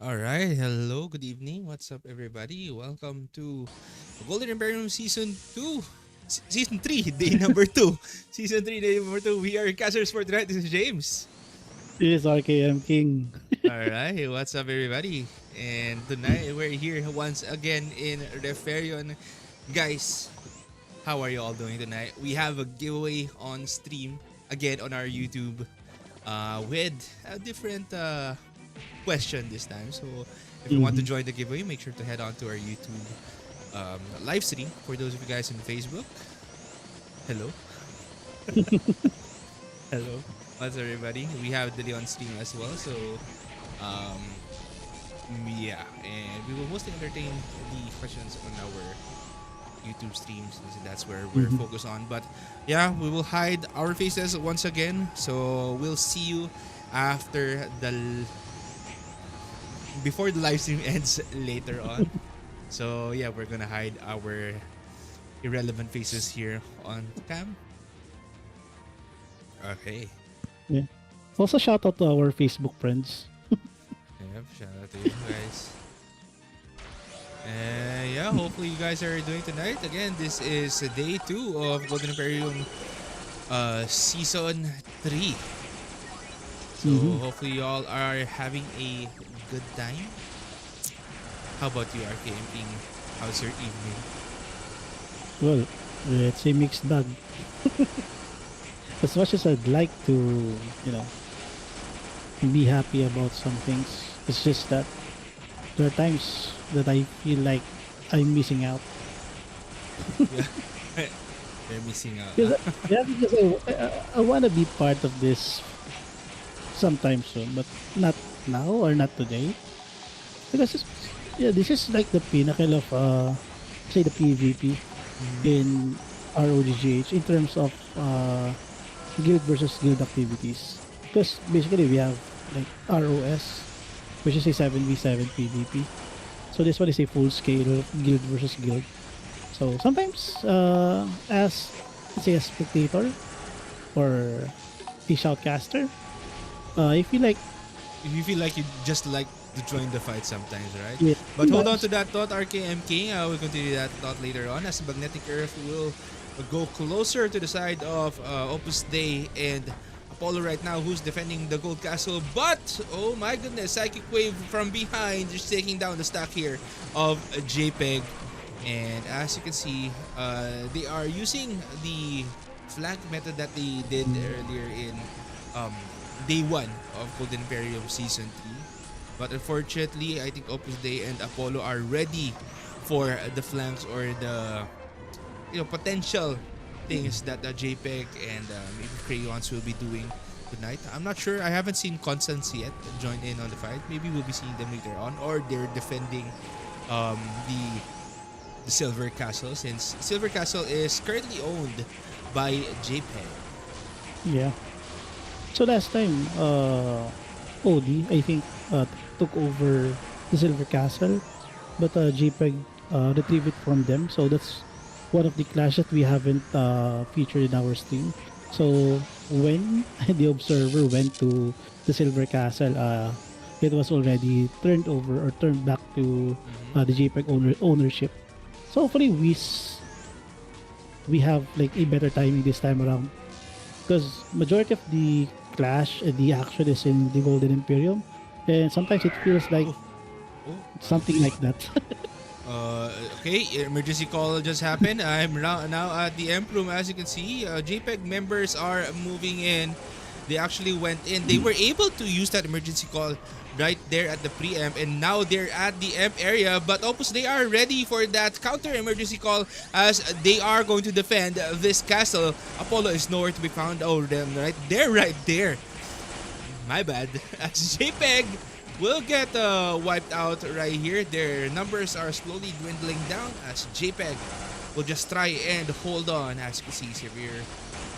All right. Hello. Good evening. What's up, everybody? Welcome to Golden Emperium Season 2. Season 3, day number 2. Season 3, day number 2. We are casters for tonight. This is James. This is RKM.King. All right. What's up, everybody? And tonight, we're here once again in Referion. Guys, how are you all doing tonight? We have a giveaway on stream again on our YouTube with a different question this time. So if you want to Mhm. join the giveaway, make sure to head on to our YouTube live stream. For those of you guys on Facebook, hello, hello, what's up, everybody? We have the on stream as well. So um, yeah, and we will mostly entertain the questions on our YouTube streams. That's where we're Mhm. focused on. But yeah, we will hide our faces once again. So we'll see you after before the live stream ends later on. So yeah, we're gonna hide our irrelevant faces here on cam. Okay. Yeah. Also, shout out to our Facebook friends. Yep, shout out to you guys. Yeah, hopefully you guys are doing tonight. Again, this is day 2 of Golden Imperium season 3. So Hmm. hopefully you all are having a good time. How about you, RKM King? How's your evening? Well, it's a mixed bag. As much as I'd like to, you know, be happy about some things, it's just that there are times that I feel like I'm missing out. Yeah. They're missing out. Because, yeah, because I want to be part of this sometime soon, but not now or not today. Because yeah, this is like the pinnacle of say the PvP Mhm. in ROGGH in terms of guild versus guild activities. Because basically we have like ROS, which is a 7v7 PvP. So this one is a full scale guild versus guild. So sometimes as let's say a spectator or a shoutcaster, I feel like You feel like you just like to join the fight sometimes, right? yeah, But hold on sometimes to that thought, RKM King. We'll continue that thought later on as Magnetic Earth will go closer to the side of Opus Day and Apollo right now, who's defending the Gold Castle. But, oh my goodness, Psychic Wave from behind just taking down the stack here of JPEG. And as you can see, they are using the flank method that they did earlier in um, day 1 of Golden Imperium Season 3. But unfortunately, I think Opus Dei and Apollo are ready for the flanks or the potential things that JPEG and maybe Crayons will be doing tonight. I'm not sure. I haven't seen Constance yet join in on the fight. Maybe we'll be seeing them later on, or they're defending um, the Silver Castle, since Silver Castle is currently owned by JPEG. yeah. So last time, OD I think took over the Silver Castle, but JPEG retrieved it from them. So that's one of the clash that we haven't featured in our stream. So when the observer went to the Silver Castle, it was already turned over or turned back to Mm-hmm. the JPEG ownership. So hopefully we have like a better timing this time around because majority of the clash and the action is in the Golden Imperium, and sometimes it feels like Oh, oh, something like that. okay, emergency call just happened. I'm now at the Emp room. As you can see, JPEG members are moving in. They actually went in. They were able to use that emergency call right there at the pre-emp, and now they're at the emp area. But Opus, they are ready for that counter emergency call as they are going to defend this castle. Apollo is nowhere to be found. Oh, them right there, right there. My bad. As JPEG will get wiped out right here. Their numbers are slowly dwindling down as JPEG will just try and hold on. As you can see, severe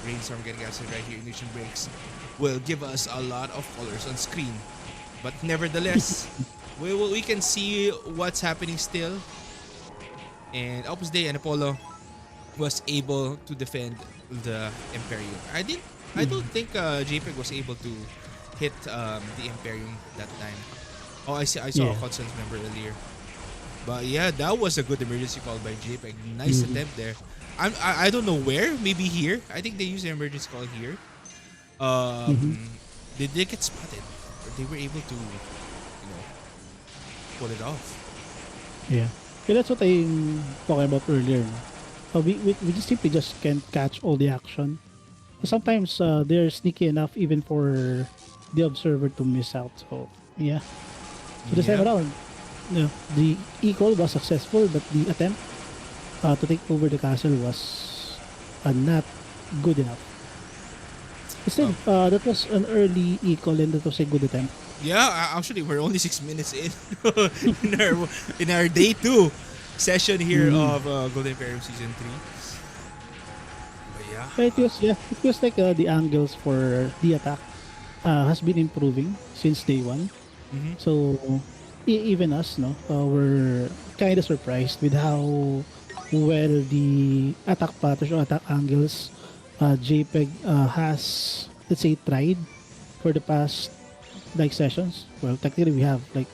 rainstorm getting outside right here. Ignition breaks will give us a lot of colors on screen. But nevertheless, we can see what's happening still. And Opus Dei and Apollo was able to defend the Imperium. I don't think JPEG was able to hit the Imperium that time. Oh, I saw a Yeah. Constance member earlier. But yeah, that was a good emergency call by JPEG. Nice Mm-hmm. attempt there. I don't know where. Maybe here. I think they used an emergency call here. Mm-hmm. They did get spotted, but they were able to, pull it off. Yeah. Yeah, that's what I'm talking about earlier. No? We just simply just can't catch all the action. Sometimes they're sneaky enough even for the observer to miss out. So yeah. So this time Yeah. around, the equal was successful, but the attempt to take over the castle was not good enough. But still, Um, that was an early equal and that was a good attempt. yeah. Actually, we're only 6 minutes in in our in our day two session here Mm. of Golden Emperium season 3. But yeah. But it feels like the angles for the attack has been improving since day one. Mhm. So even us, no, were kind of surprised with how well the attack patterns or attack angles JPEG has, let's say, tried for the past like sessions. Well, technically we have like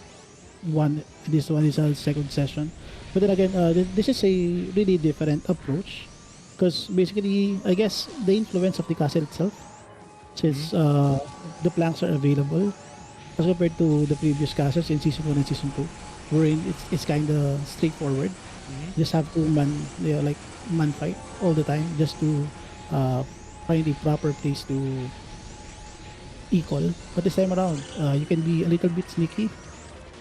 one. This one is a second session, but then again, this is a really different approach because basically, I guess the influence of the castle itself, Mhm. since the planks are available as compared to the previous castles in season 1 and season 2 wherein it's kind of straightforward. Mhm. You just have to like man fight all the time just to uh, find a proper place to equal, but this time around you can be a little bit sneaky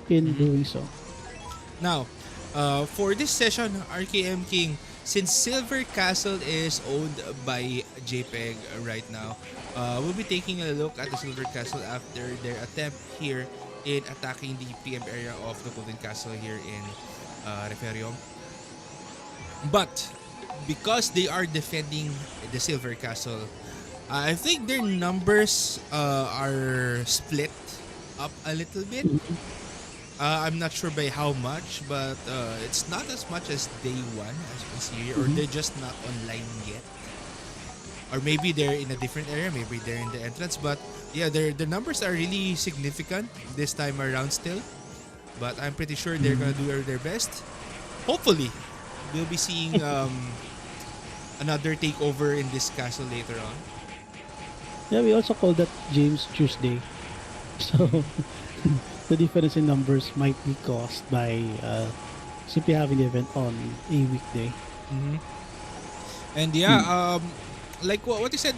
in Mhm. doing so. Now, for this session, RKM King, since Silver Castle is owned by JPEG right now, we'll be taking a look at the Silver Castle after their attempt here in attacking the PM area of the Golden Castle here in Referium. But because they are defending the Silver Castle, I think their numbers are split up a little bit. Mhm. I'm not sure by how much, but it's not as much as day one, as you can see here, or Mhm. they're just not online yet. Or maybe they're in a different area, maybe they're in the entrance. But yeah, the numbers are really significant this time around still. But I'm pretty sure they're gonna Mhm. do their best. Hopefully, we'll be seeing another takeover in this castle later on. Yeah, we also call that James Tuesday. Mm-hmm. So the difference in numbers might be caused by simply having the event on a weekday. Mm-hmm. And yeah, Mm. like what you said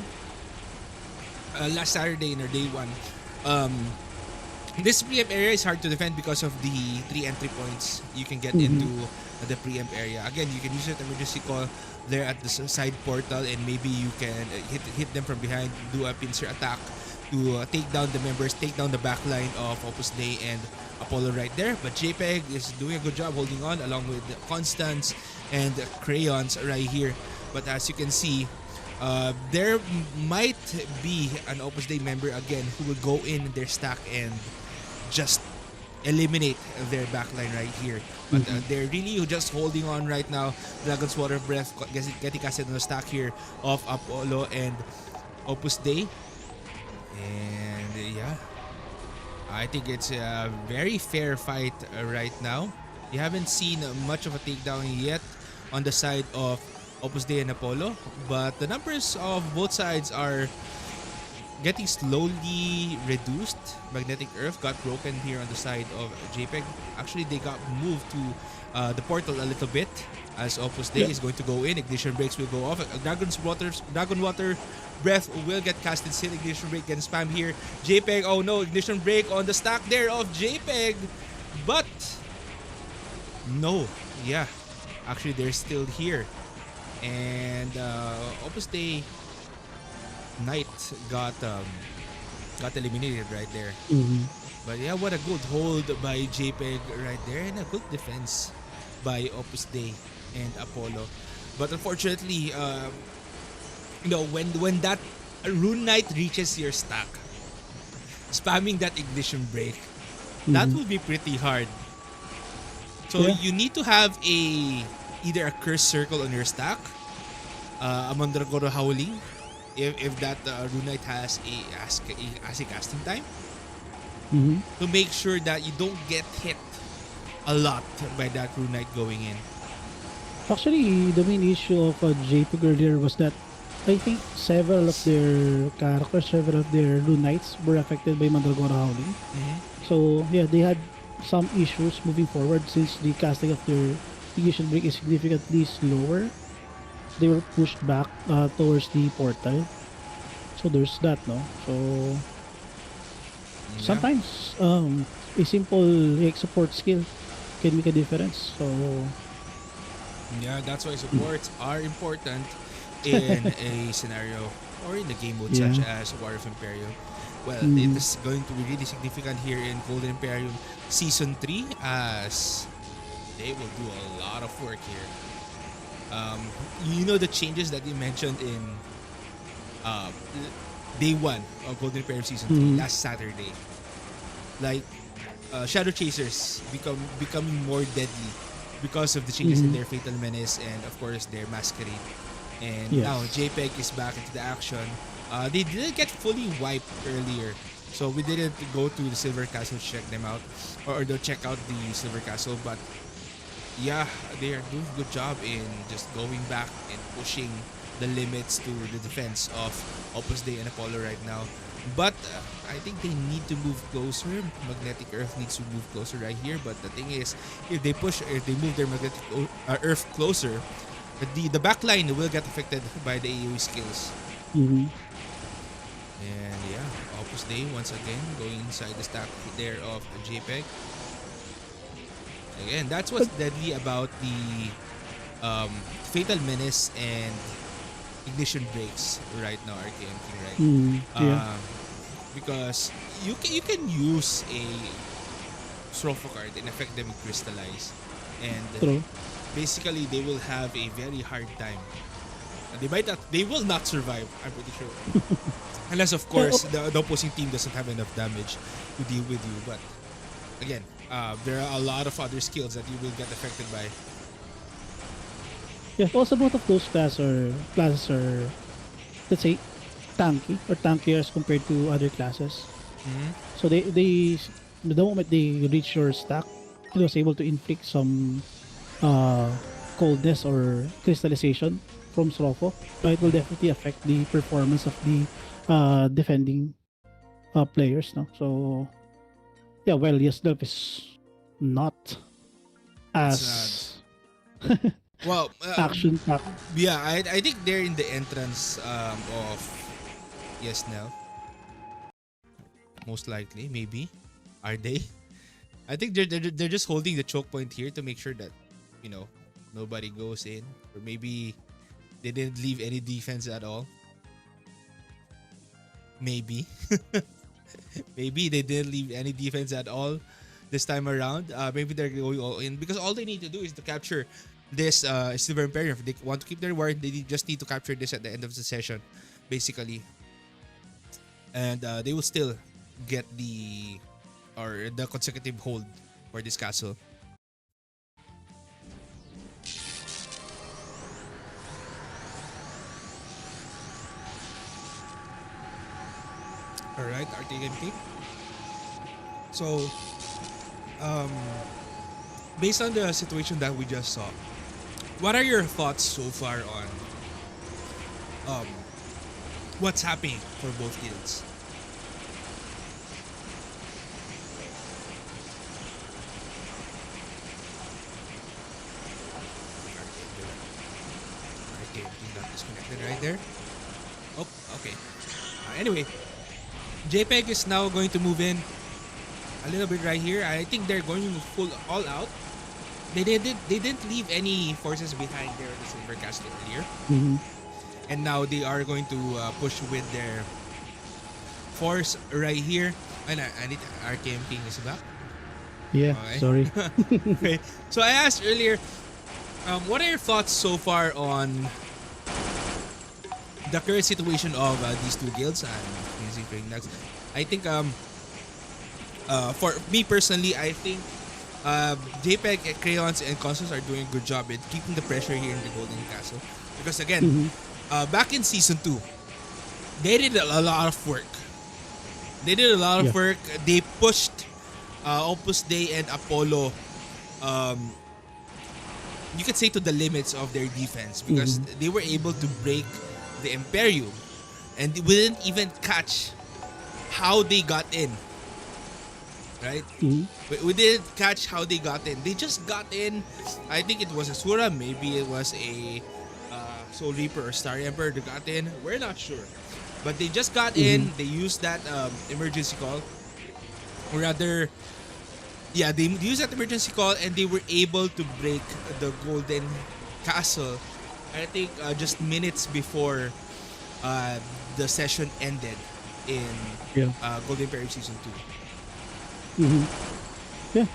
last Saturday in our day one, um, this preempt area is hard to defend because of the three entry points you can get into Mhm. the preempt area. Again, you can use an emergency call there at the side portal, and maybe you can hit them from behind, do a pincer attack to take down the members, take down the back line of Opus Dei and Apollo right there. But JPEG is doing a good job holding on along with Constance and Crayons right here. But as you can see, there might be an Opus Dei member again who will go in their stack and just eliminate their backline right here. But Mhm. they're really just holding on right now. Dragon's Water Breath getting casted on the stack here of Apollo and Opus Dei. And yeah, I think it's a very fair fight right now. You haven't seen much of a takedown yet on the side of Opus Dei and Apollo, but the numbers of both sides are getting slowly reduced. Magnetic Earth got broken here on the side of JPEG. Actually, they got moved to the portal a little bit as Opus Dei Yeah. is going to go in. Ignition breaks will go off. Dragon Water Breath will get casted. Still, Ignition break getting spam here. JPEG, oh no, Ignition break on the stack there of JPEG. But no, yeah, actually they're still here. And Opus Dei Knight got eliminated right there. Mhm. But yeah, what a good hold by JPEG right there, and a good defense by Opus Dei and Apollo. But unfortunately, when that Rune Knight reaches your stack, spamming that ignition break, that Mhm. will be pretty hard. So Yeah. you need to have either a curse circle on your stack, a Mandragora Howling, if that Rune Knight has a casting time, Mm-hmm. to make sure that you don't get hit a lot by that rune knight going in. Actually, the main issue of JPEG earlier was that I think several of their characters, several of their rune knights were affected by Mandragora Howling. Mm-hmm. So yeah, they had some issues moving forward since the casting of their ignition break is significantly slower. They were pushed back towards the portal. So there's that, no? So Yeah. sometimes a simple like support skill can make a difference. So Yeah, that's why supports are important in a scenario or in the game mode yeah. such as War of Imperium. Well, it Mm-hmm. is going to be really significant here in Golden Imperium Season 3 as they will do a lot of work here. You know the changes that you mentioned in uh, day 1 of Golden Imperium Season 3 Mm-hmm. last Saturday. Like Shadow Chasers becoming more deadly because of the changes in Mm-hmm. their Fatal Menace and of course their Masquerade. And now Yes. JPEG is back into the action. They didn't get fully wiped earlier, so we didn't go to the Silver Castle to check them out or to check out the Silver Castle. But yeah, they are doing a good job in just going back and pushing the limits to the defense of Opus Dei and Apollo right now. But I think they need to move closer. Magnetic Earth needs to move closer right here. But the thing is, if they move their Magnetic Earth closer, the backline will get affected by the AoE skills. Mm-hmm. And yeah, Opus Dei once again going inside the stack there of JPEG. Again, that's what's But deadly about the Fatal Menace and Ignition Breaks right now, RKM.King, right? yeah, Because you can use a Sropho card and affect them with Crystallize, and true. basically they will have a very hard time. They will not survive. I'm pretty sure, unless of Yeah, course the opposing team doesn't have enough damage to deal with you. But again, there are a lot of other skills that you will get affected by. yeah. Also, both of those classes are, let's say, tanky or tankier as compared to other classes. Mhm. So the moment they reach your stack, it was able to inflict some uh, coldness or crystallization from Srofo. It will definitely affect the performance of the defending players. No, so yeah, well, Yasdorf is not It's as well, action packed. yeah. I think they're in the entrance of Yes Nell, most likely. Maybe are they? I think they're just holding the choke point here to make sure that you know nobody goes in, or maybe they didn't leave any defense at all. Maybe, maybe they didn't leave any defense at all this time around. Maybe they're going all in because all they need to do is to capture this Silver Imperium. If they want to keep their word, they just need to capture this at the end of the session, basically, and they will still get the consecutive hold for this castle. All right, RTMK. So, um, based on the situation that we just saw, what are your thoughts so far on um what's happening for both guilds? Okay, we got disconnected right there. Oh, okay. Anyway, JPEG is now going to move in a little bit right here. I think they're going to pull all out. They didn't leave any forces behind there at the Silver Castle earlier, Mhm. and now they are going to push with their force right here. And I need RKM.King is back. Yeah, Okay. sorry. Okay. So I asked earlier, what are your thoughts so far on the current situation of these two guilds? I'm using Ringnax. I think for me personally, I think JPEG, Crayons, and Consuls are doing a good job in keeping the pressure here in the Golden Castle. Because again, Mhm. back in Season 2, they did a lot of work They did a lot of Yeah. work. They pushed Opus Dei and Apollo, um, you could say, to the limits of their defense because Mm-hmm. they were able to break the Imperium, and we didn't even catch how they got in. Right? Mm-hmm. We didn't catch how they got in. They just got in. I think it was a Sura. Maybe it was a Soul Reaper or Star Emperor that got in. We're not sure. But they just got Mm-hmm. in. They used that emergency call. Or rather, yeah, they used that emergency call and they were able to break the Golden Castle. I think just minutes before the session ended in Yeah. Golden Emperium Season 2. Mm-hmm. Yeah.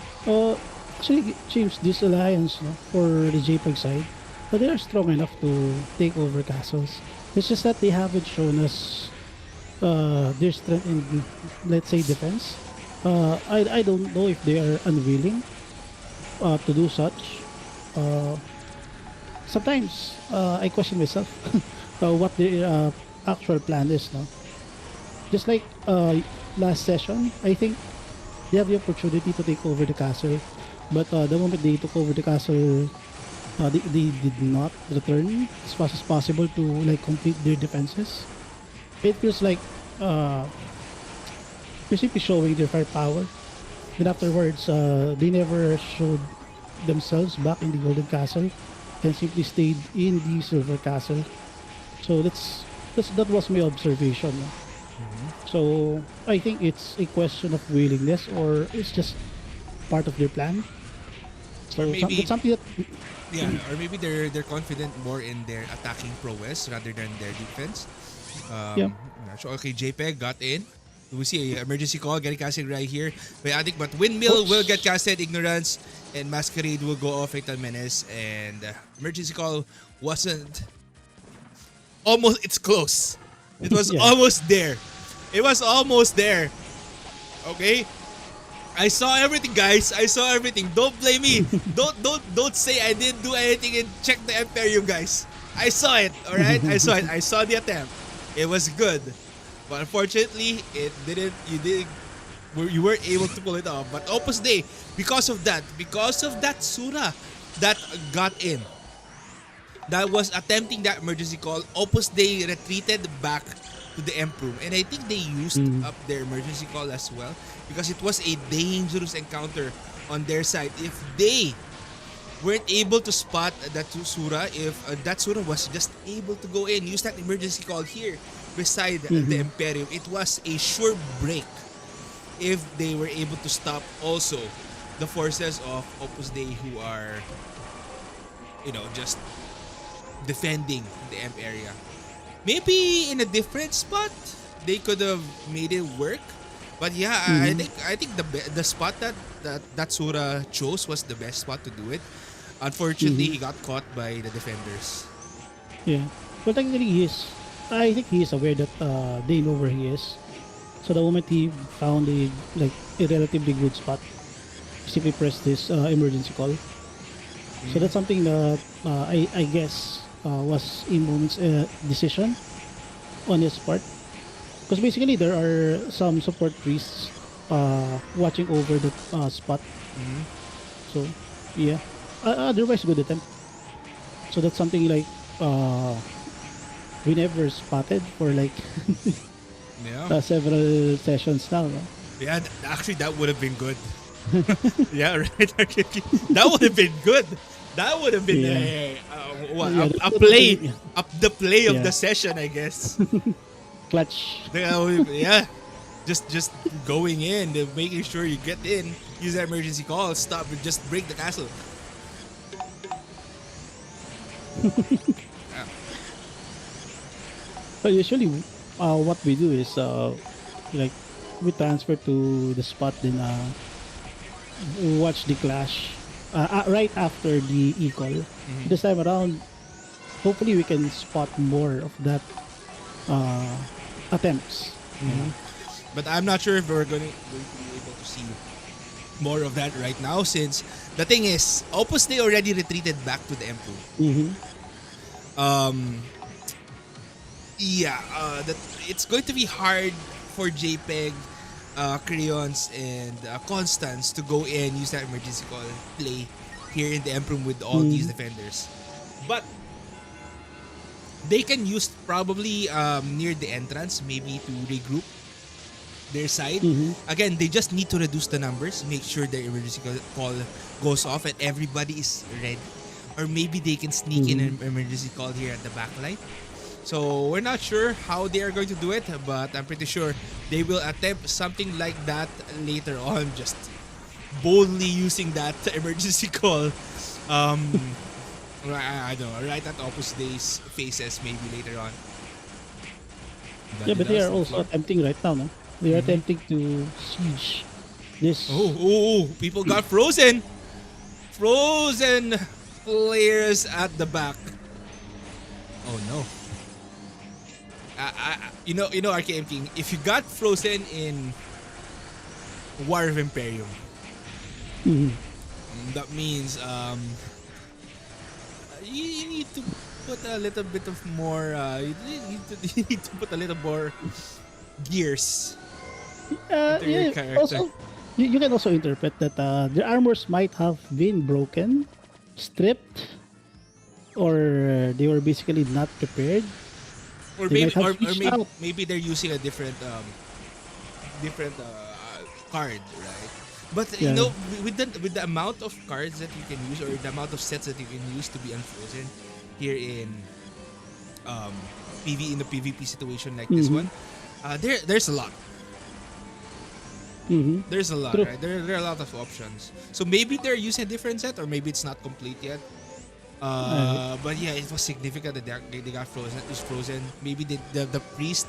Actually, James, this alliance, no, for the JPEG side, but they are strong enough to take over castles. It's just that they haven't shown us their strength in, let's say, defense. I don't know if they are unwilling to do such. Uh, Sometimes I question myself what their actual plan is. No, just like last session, I think they have the opportunity to take over the castle, but the moment they took over the castle, they did not return as fast as possible to like complete their defenses. It feels like uh, they're simply showing their firepower. Then afterwards, they never showed themselves back in the Golden Castle and simply stayed in the Silver Castle. So that was my observation. No? So I think it's a question of willingness, or it's just part of their plan. Or So that's maybe, something that. yeah, or maybe they're confident more in their attacking prowess rather than their defense. Yeah. So okay, JPEG got in. We see a emergency call getting casted right here by Addict, but Windmill will get Oops. casted, Ignorance, and Masquerade will go off Fatal Menace, and emergency call wasn't almost. It's close. It was Yeah. almost there. It was almost there. Okay, I saw everything, guys. I saw everything. Don't blame me. Don't say I didn't do anything and check the Imperium, guys. I saw it. All right, I saw it. I saw the attempt. It was good, but unfortunately, it didn't. You didn't. You weren't able to pull it off. But Opus Dei, because of that Sura that got in, that was attempting that emergency call, Opus Dei retreated back to the Emperor. And I think they used Mm. up their emergency call as well because it was a dangerous encounter on their side. If they weren't able to spot that Sura, if that Sura was just able to go in, use that emergency call here beside the Mm-hmm. Imperium, it was a sure break if they were able to stop also the forces of Opus Dei who are, just defending the M area. Maybe in a different spot, they could have made it work. But yeah, Mm-hmm. I think the spot that Sura chose was the best spot to do it. Unfortunately, Mm-hmm. he got caught by the defenders. Yeah. Well, technically, I think he is aware that they know where he is. So the moment he found a relatively good spot, he simply pressed this emergency call. So that's something that I guess was a moment's decision on his part. Because basically there are some support priests watching over the spot. So yeah, otherwise good attempt. So that's something like uh, we never spotted for like Yeah, several sessions now. No? yeah. Actually, that would have been good. Yeah, right. That would have been good. That would have been Yeah, yeah, a that would play, be- up the play of yeah, the session, I guess. clutch. Yeah, just going in, making sure you get in, use that emergency call, stop, and just break the castle. Yeah. But usually, what we do is like we transfer to the spot, then watch the clash right after the equal. This time around, hopefully we can spot more of that uh, attempts. But I'm not sure if going to be able to see more of that right now, since the thing is, Opus Dei already retreated back to the Emperor. Mm-hmm. Um, yeah, that it's going to be hard for JPEG Crayons and Constance to go in, use that emergency call, play here in the Emperor with all these defenders. But they can use probably near the entrance, maybe to regroup their side. Again, they just need to reduce the numbers, make sure their emergency call goes off and everybody is ready. Or maybe they can sneak in an emergency call here at the back line. So we're not sure how they are going to do it, but I'm pretty sure they will attempt something like that later on, just boldly using that emergency call. I don't know, right at opposite days faces maybe later on. Yeah, but they Vanillas are on the also floor. attempting right now, no? They are attempting to siege this. People got frozen. Frozen players at the back. Oh no. RKM.King, if you got frozen in War of Imperium, that means you need to put a little bit of more you need to put a little more gears into your Yeah, character. also, you can also interpret that their armors might have been broken, stripped, or they were basically not prepared. Or They maybe might have or switched maybe out. maybe they're using a different card, right? But you Yeah. know, with the amount of cards that you can use or the amount of sets that you can use to be unfrozen here in um in the PvP situation like this one, there's a lot. There's a lot, True. right? There are a lot of options. So maybe they're using a different set, or maybe it's not complete yet. Alright. But yeah, it was significant that they got frozen. It was frozen. Maybe the priest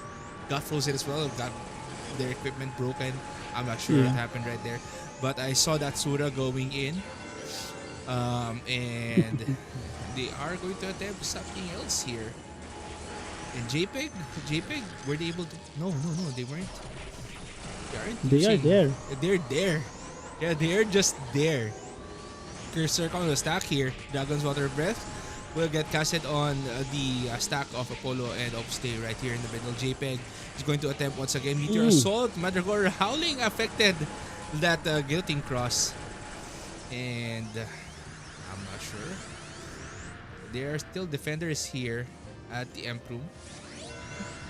got frozen as well. Got their equipment broken. I'm not sure what Yeah. happened right there. But I saw that Sura going in. And they are going to attempt something else here. And JPEG, were they able to? No, they weren't. They aren't They are using. there. They're there. Yeah, they are just there. Cursor on the stack here. Dragon's Water Breath will get casted on the stack of Apollo and Opstay right here in the middle. JPEG is going to attempt once again. Meteor Assault. Mandragora Howling affected that Guillotine Cross. And I'm not sure. There are still defenders here at the Emp Room.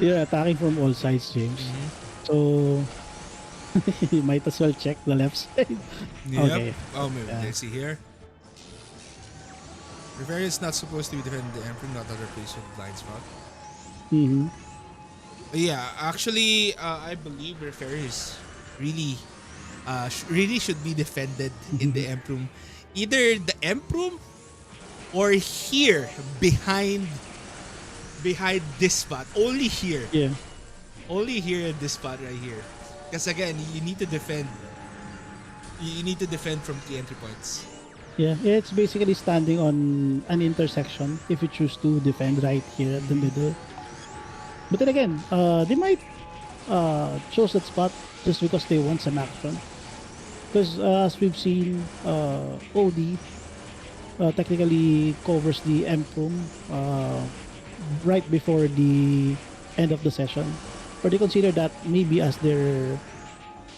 They're attacking from all sides, James. So you might as well check the left side. Yep. Okay. Oh, maybe. Yeah. Let's see here. Rivera is not supposed to be defending the Emperor, not other place with blind spot. Yeah, actually, I believe Rivera is really, really should be defended in the Emp Room. Either the Emp Room or here behind this spot. Only here. Yeah. Only here in this spot right here. Because again, you need to defend. You need to defend from the entry points. Yeah, it's basically standing on an intersection if you choose to defend right here at the middle. But then again, they might choose that spot just because they want some action. Because as we've seen, OD technically covers the Emp Room right before the end of the session. Or they consider that maybe as their,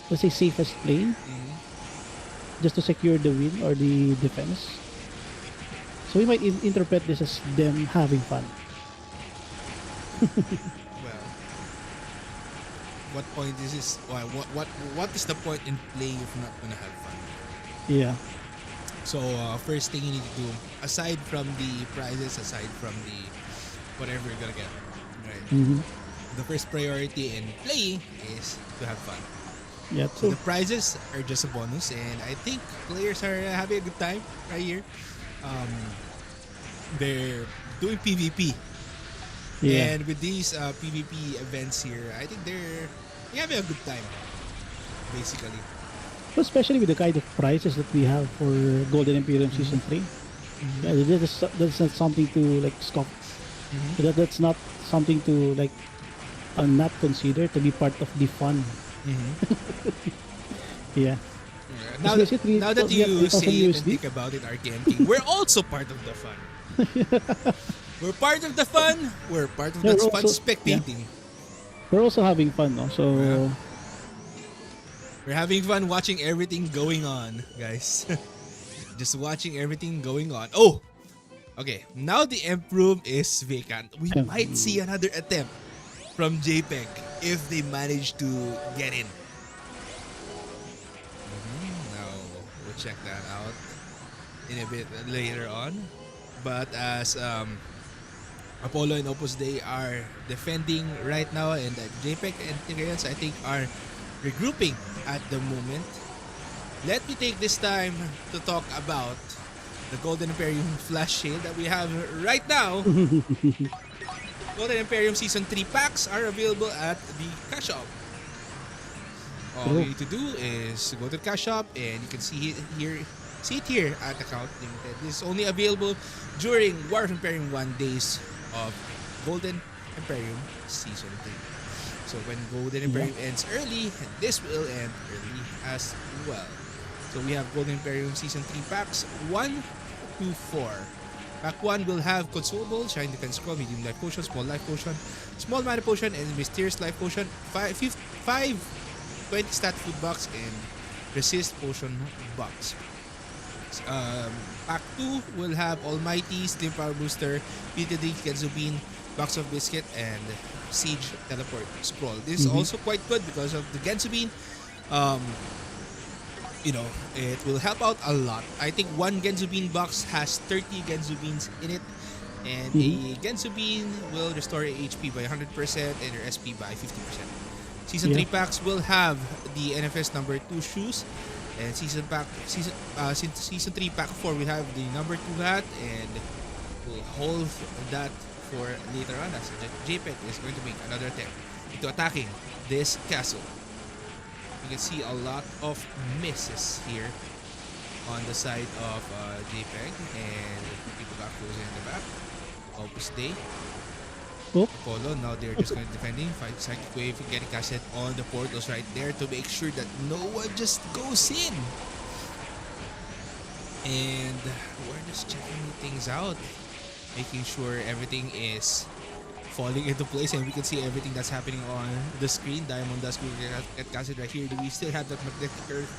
let's say, safest plane just to secure the win or the defense. So we might interpret this as them having fun. Well, what point is this? Why? What is the point in playing if you're not gonna have fun? Yeah. So first thing you need to do, aside from the prizes, aside from the whatever you're gonna get, right? The first priority in playing is to have fun. Yeah, So true. the prizes are just a bonus, and I think players are having a good time right here. They're doing PvP, Yeah. and with these PvP events here, I think they're having a good time, basically. Especially with the kind of prizes that we have for Golden Emperium Season 3. Yeah, that's not something to like scoff. That's not something to like not consider to be part of the fun. Yeah. Now, Is it now that yeah, you 3,000 say it and USD? think about it, RKM.King, we're also part of the fun. We're part of the fun. We're part of Yeah, that we're fun also, yeah, spectating. we're also having fun, no? So Yeah. We're having fun watching everything going on, guys. Just watching everything going on. Oh, okay. Now the Emp room is vacant. We might see Um, another attempt from JPEG if they manage to get in. Now we'll check that out in a bit later on. But as Apollo and Opus Dei are defending right now, and JPEG and Tigreans I think are regrouping at the moment. Let me take this time to talk about the Golden Imperium flash sale that we have right now. Golden Imperium Season 3 packs are available at the cash shop. All you True. need to do is go to the cash shop and you can see it here at Account Limited. This is only available during War of Imperium 1 days of Golden Imperium Season 3. So when Golden Imperium ends early, this will end early as well. So we have Golden Imperium Season 3 packs 1 to 4. Pack 1 will have Consumables, Shine Defense Scroll, Medium Life Potion, Small Life Potion, Small Mana Potion, and Mysterious Life Potion. 20 stat food box and Resist Potion box. Pack 2 will have Almighty, Slim Power Booster, PTD, Kenzubin, Box of Biscuit, and Siege Teleport Scroll. This is also quite good because of the Gensubin. It will help out a lot. I think one Gensubin box has 30 Gensubins in it, and a Gensubin will restore your HP by 100% and your SP by 50%. Season 3 packs will have the NFS number 2 shoes, and season 3 pack 4 will have the number 2 hat, and we'll hold that for later on as JPEG is going to make another attempt into attacking this castle. You can see a lot of misses here on the side of JPEG, and people got frozen in the back. Opus Dei. Apollo, now they're just going to defending. Fight Psychic Wave, getting casted on the portals right there to make sure that no one just goes in. And we're just checking things out, making sure everything is falling into place, and we can see everything that's happening on the screen. Diamond Dust will get casted right here. Do we still have that magnetic earth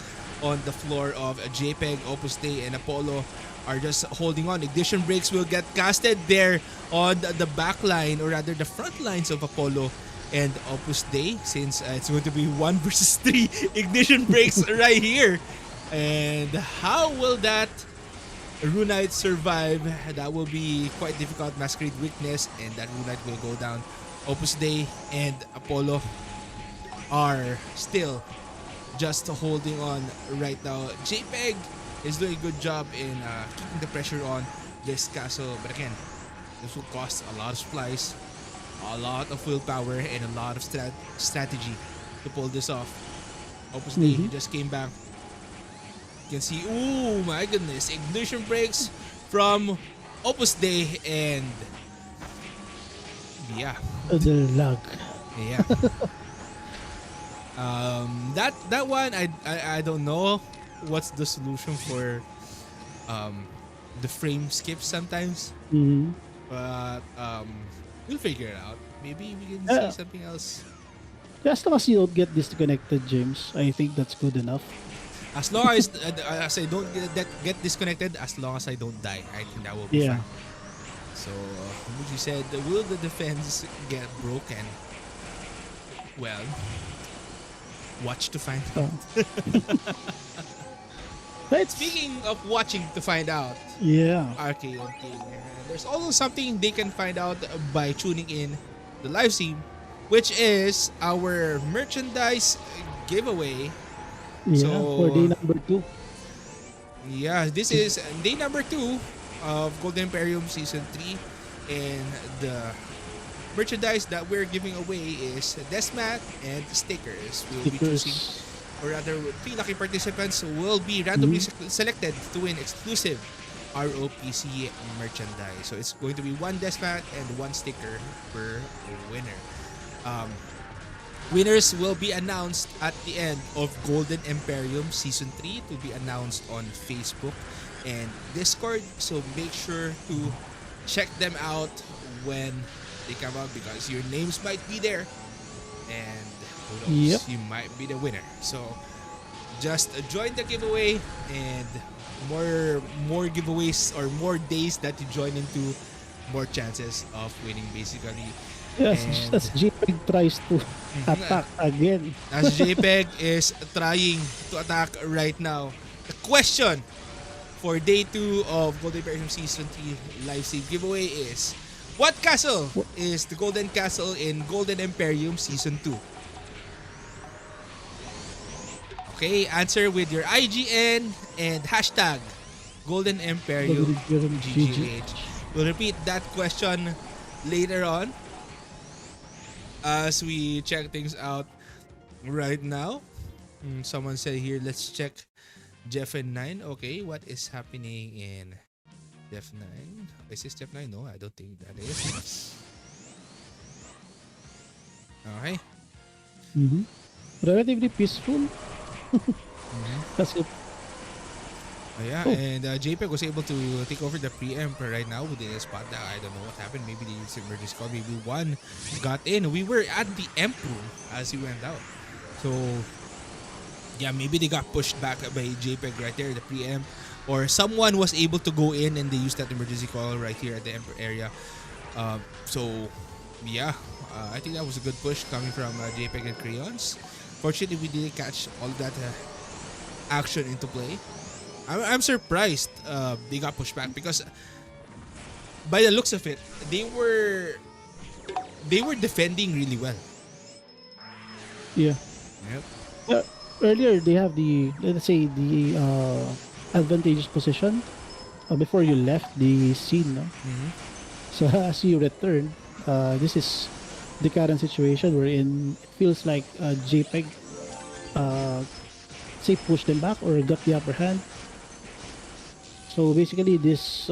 on the floor of JPEG? Opus Dei and Apollo are just holding on. Ignition breaks will get casted there on the back line, or rather the front lines of Apollo and Opus Dei, since it's going to be 1 versus 3 ignition breaks right here. And how will that Runite survive? That will be quite difficult. Masquerade weakness, and that Runite will go down. Opus Dei and Apollo are still just holding on right now. JPEG is doing a good job in keeping the pressure on this castle, but again, this will cost a lot of supplies, a lot of willpower, and a lot of strategy to pull this off. Opus Dei just came back. You can see, oh my goodness, ignition breaks from Opus Dei, and yeah, The lag. yeah. That one I don't know what's the solution for the frame skips sometimes, but we'll figure it out. Maybe we can see something else. As long as you don't get disconnected, James, I think that's good enough. As long as I don't get disconnected, as long as I don't die, I think that will be fine. So, Muji said, will the defense get broken? Well, watch to find out. Speaking of watching to find out, RKM.King, there's also something they can find out by tuning in the live stream, which is our merchandise giveaway. For day number 2. Yeah, this is day number 2 of Golden Emperium Season 3, and the merchandise that we're giving away is Desmat and stickers. We'll be choosing, or rather 3 lucky participants will be randomly selected to win exclusive ROPC merchandise. So it's going to be 1 Desmat and 1 sticker per winner. Winners will be announced at the end of Golden Emperium Season 3. It will be announced on Facebook and Discord. So make sure to check them out when they come out, because your names might be there. And who knows, you might be the winner. So Just join the giveaway, and more giveaways or more days that you join into, more chances of winning basically. Yes, And as JPEG tries to attack again. as JPEG is trying to attack right now, the question for day 2 of Golden Emperium Season 3 live save giveaway is, what castle is the Golden Castle in Golden Emperium Season 2? Okay, answer with your IGN and hashtag Golden Emperium GGH. We'll repeat that question later on as we check things out right now. Someone said here, let's check Jeff and 9. Okay, what is happening in Jeff 9? Is this Jeff 9? No, I don't think that is. Okay. Relatively peaceful. Kasi Yeah, and JPEG was able to take over the preempt right now with the spot. I don't know what happened. Maybe they used emergency call. Maybe one got in. We were at the emp room as he went out. So, yeah, maybe they got pushed back by JPEG right there, the preempt. Or someone was able to go in and they used that emergency call right here at the emp area. So, yeah, I think that was a good push coming from JPEG and Crayons. Fortunately, we didn't catch all that action into play. I'm surprised they got pushed back because by the looks of it, they were defending really well. yeah. Yep. Earlier they have the, let's say, the advantageous position before you left the scene, no? So as you return, this is the current situation wherein it feels like JPEG say pushed them back or got the upper hand. So basically this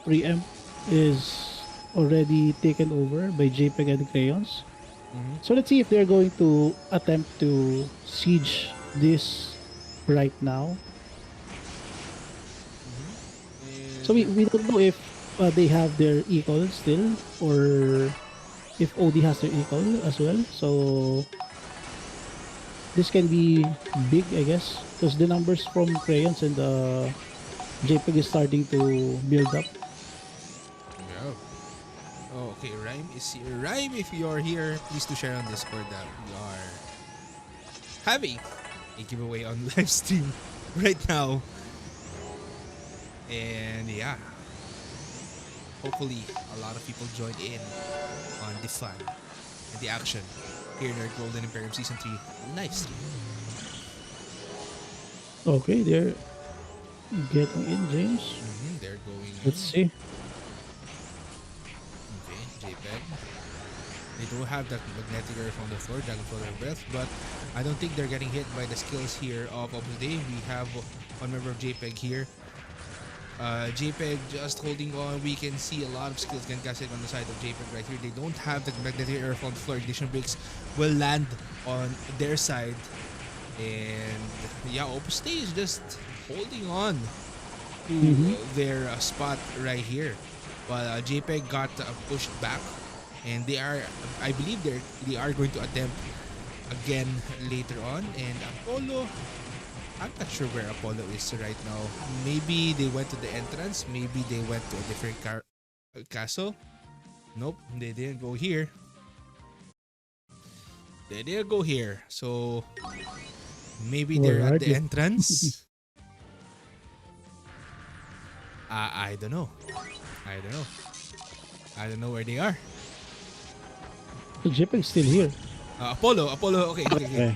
preempt is already taken over by JPEG and Crayons. So let's see if they're going to attempt to siege this right now. So we don't know if they have their equal still or if OD has their equal as well. So this can be big, I guess, because the numbers from Crayons and JPEG is starting to build up. Yeah. Oh, okay, Rhyme is here. Rhyme, if you're here, please do share on Discord that we are having a giveaway on live stream right now. And yeah, hopefully a lot of people join in on the fun and the action here in our Golden Emperium Season 3 live stream. Okay, they're getting in, James. They're going in. Let's see. Okay, JPEG. They do have that magnetic earth on the floor, Dragonflower Breath, but I don't think they're getting hit by the skills here of Opus Dei. We have one member of JPEG here. JPEG just holding on. We can see a lot of skills getting casted on the side of JPEG right here. They don't have the magnetic earth on the floor. Ignition breaks will land on their side. And yeah, Opus Dei is just holding on to their spot right here. But JPEG got pushed back, and they are, I believe they are going to attempt again later on. And Apollo, I'm not sure where Apollo is right now. Maybe they went to the entrance. Maybe they went to a different castle. Nope, they didn't go here. They didn't go here. So maybe they're at the entrance. I don't know. I don't know where they are. The JPEG is still here. Apollo, okay.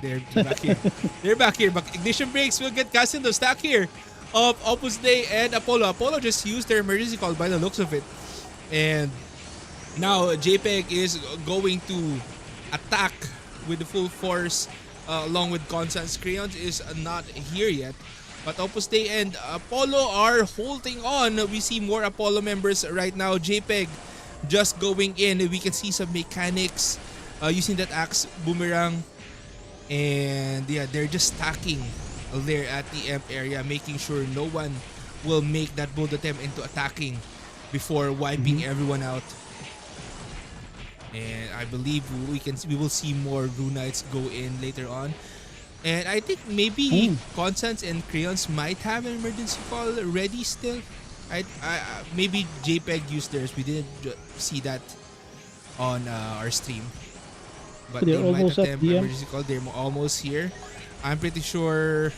They're back here. They're back here, but ignition breaks will get cast in the stack here of Opus Dei and Apollo. Apollo just used their emergency call by the looks of it. And now JPEG is going to attack with the full force along with Constance. Crayons is not here yet. But Opus Dei and Apollo are holding on. We see more Apollo members right now. JPEG just going in. We can see some mechanics using that axe boomerang. And yeah, they're just stacking there at the emp area, making sure no one will make that bold attempt into attacking before wiping everyone out. And I believe we will see more Runites go in later on. And I think maybe Hmm. Constance and Crayons might have an emergency call ready still. Maybe JPEG used theirs. We didn't see that on our stream. So But they're they might almost at attempt DM. emergency call. They're almost here. I'm pretty sure.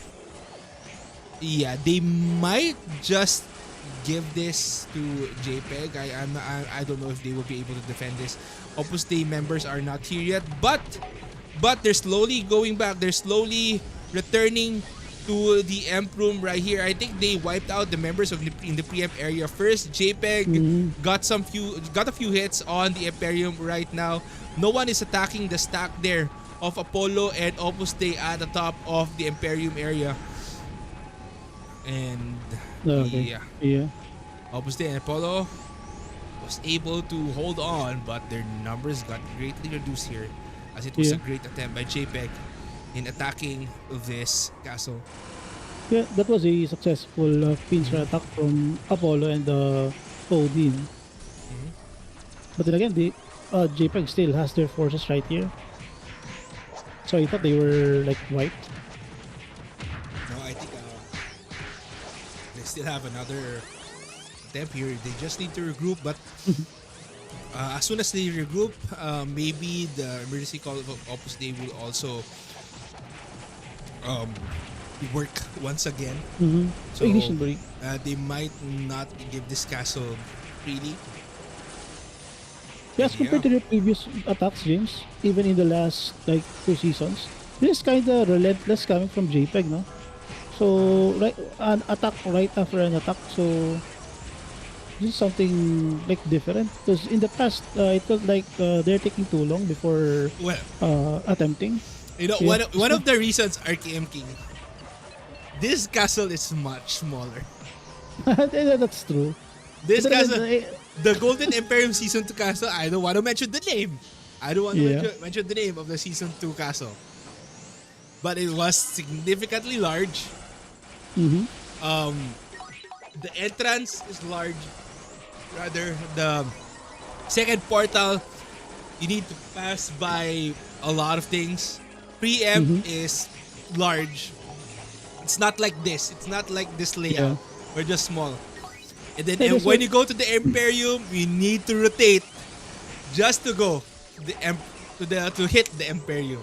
Yeah, they might just give this to JPEG. I don't know if they will be able to defend this. Opus Dei members are not here yet, but they're slowly going back. They're slowly returning to the Emp room right here. I think they wiped out the members of in the preempt area first. JPEG Mhm. got a few hits on the Imperium right now. No one is attacking the stack there of Apollo and Opus Dei at the top of the Imperium area. And Okay. yeah, Yeah. Opus Dei and Apollo was able to hold on, but their numbers got greatly reduced here, as it was Yeah. a great attempt by JPEG in attacking this castle. Yeah, that was a successful pincer Mhm. attack from Apollo and Odin. Mhm. But then again, the JPEG still has their forces right here. So I thought they were like wiped. No, I think they still have another attempt here. They just need to regroup, but as soon as they regroup, maybe the emergency call of Opus Dei will also um, work once again. Mm-hmm. So Ignition break. they might not give this castle freely. Yeah, And as yeah, compared to their previous attacks, James, even in the last like 2 seasons, this is kind of relentless coming from JPEG, no? uh, So right, an attack right after an attack. So this is something like different because in the past it felt like they're taking too long before well, attempting. you know, Yeah, one of the reasons RKM King, this castle is much smaller. that's true. But This then again, castle, the Golden Emperium Season 2 castle, I don't want to mention the name. I don't want to yeah. mention the name of the Season 2 castle. But it was significantly large. Mm-hmm. Um, the entrance is large. Rather, the second portal, you need to pass by a lot of things. Preempt Mm-hmm. is large. It's not like this. It's not like this Yeah. layout. We're just small. And then Yeah, that's when what. you go to the Imperium, you need to rotate just to go to the to hit the Imperium.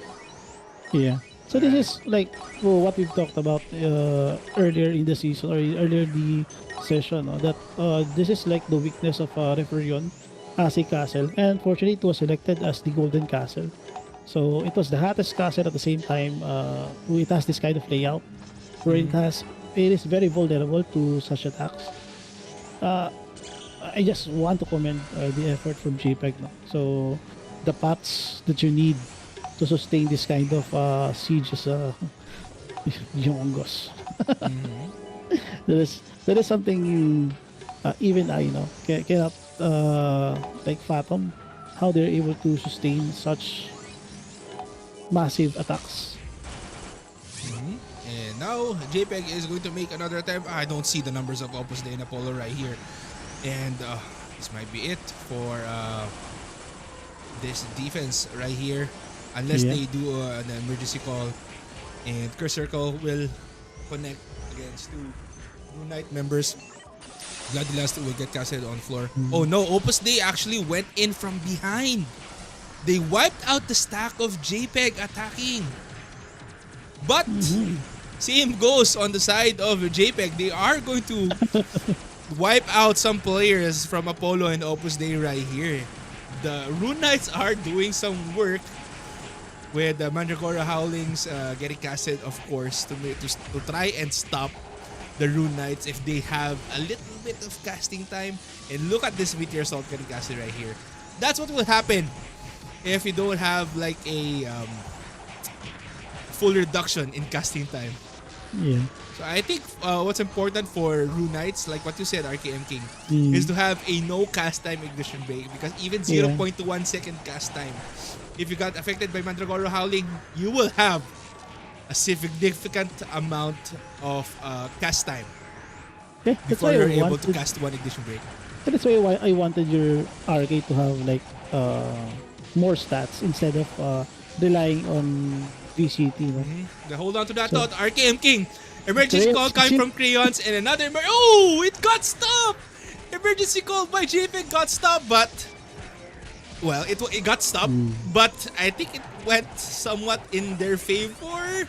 Yeah. So this is like what we've talked about earlier in the season or earlier the session. No? That this is like the weakness of Referion as a castle, and fortunately, it was selected as the Golden Castle. So it was the hottest castle at the same time. It has this kind of layout where Mhm. it is very vulnerable to such attacks. Uh, I just want to commend the effort from JPEG. No? So the paths that you need to sustain this kind of siege is humongous. Mhm. That is something even I cannot like fathom how they're able to sustain such massive attacks. Mhm. And now JPEG is going to make another attempt. I don't see the numbers of Opus Dei and Apollo right here. And this might be it for this defense right here. Unless Yeah. they do an emergency call. And Curse Circle will connect against two Moon Knight members. Bloodlust will get casted on floor. Oh Mhm. no, Opus Dei actually went in from behind. They wiped out the stack of JPEG attacking. But Mhm. same goes on the side of JPEG. They are going to wipe out some players from Apollo and Opus Dei right here. The Rune Knights are doing some work with the Mandragora Howlings getting casted, of course, to try and stop the Rune Knights if they have a little bit of casting time. And look at this Meteor Salt getting casted right here. That's what will happen if you don't have like a full reduction in casting time. Yeah. So I think what's important for Rune Knights, like what you said, RKM King, is Mm. to have a no cast time ignition break because even Yeah. 0.1 second cast time, if you got affected by Mandragora Howling, you will have a significant amount of cast time Yeah. That's before why I you're able to wanted. cast one ignition break. That's why I wanted your RK to have like more stats instead of relying on VCT, no? Hold on to that So, thought. RKM.King. Emergency call Crayons, coming shit. from Crayons and another. Oh, it got stopped. Emergency call by JPEG got stopped, but well, it got stopped, but I think it went somewhat in their favor.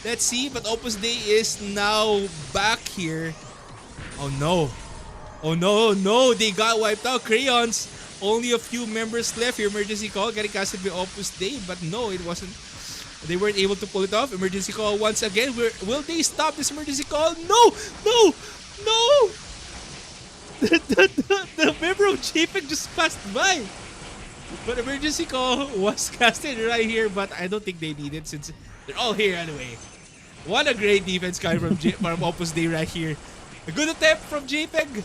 Let's see, but Opus Dei is now back here. Oh no. Oh no, no, they got wiped out. Crayons. Only a few members left here. Emergency call getting casted by Opus Dei, but no, it wasn't. They weren't able to pull it off. Emergency call once again. Will they stop this emergency call? No, no, no. The member of JPEG just passed by. But emergency call was casted right here, but I don't think they need it since they're all here anyway. What a great defense coming from Opus Dei right here. A good attempt from JPEG.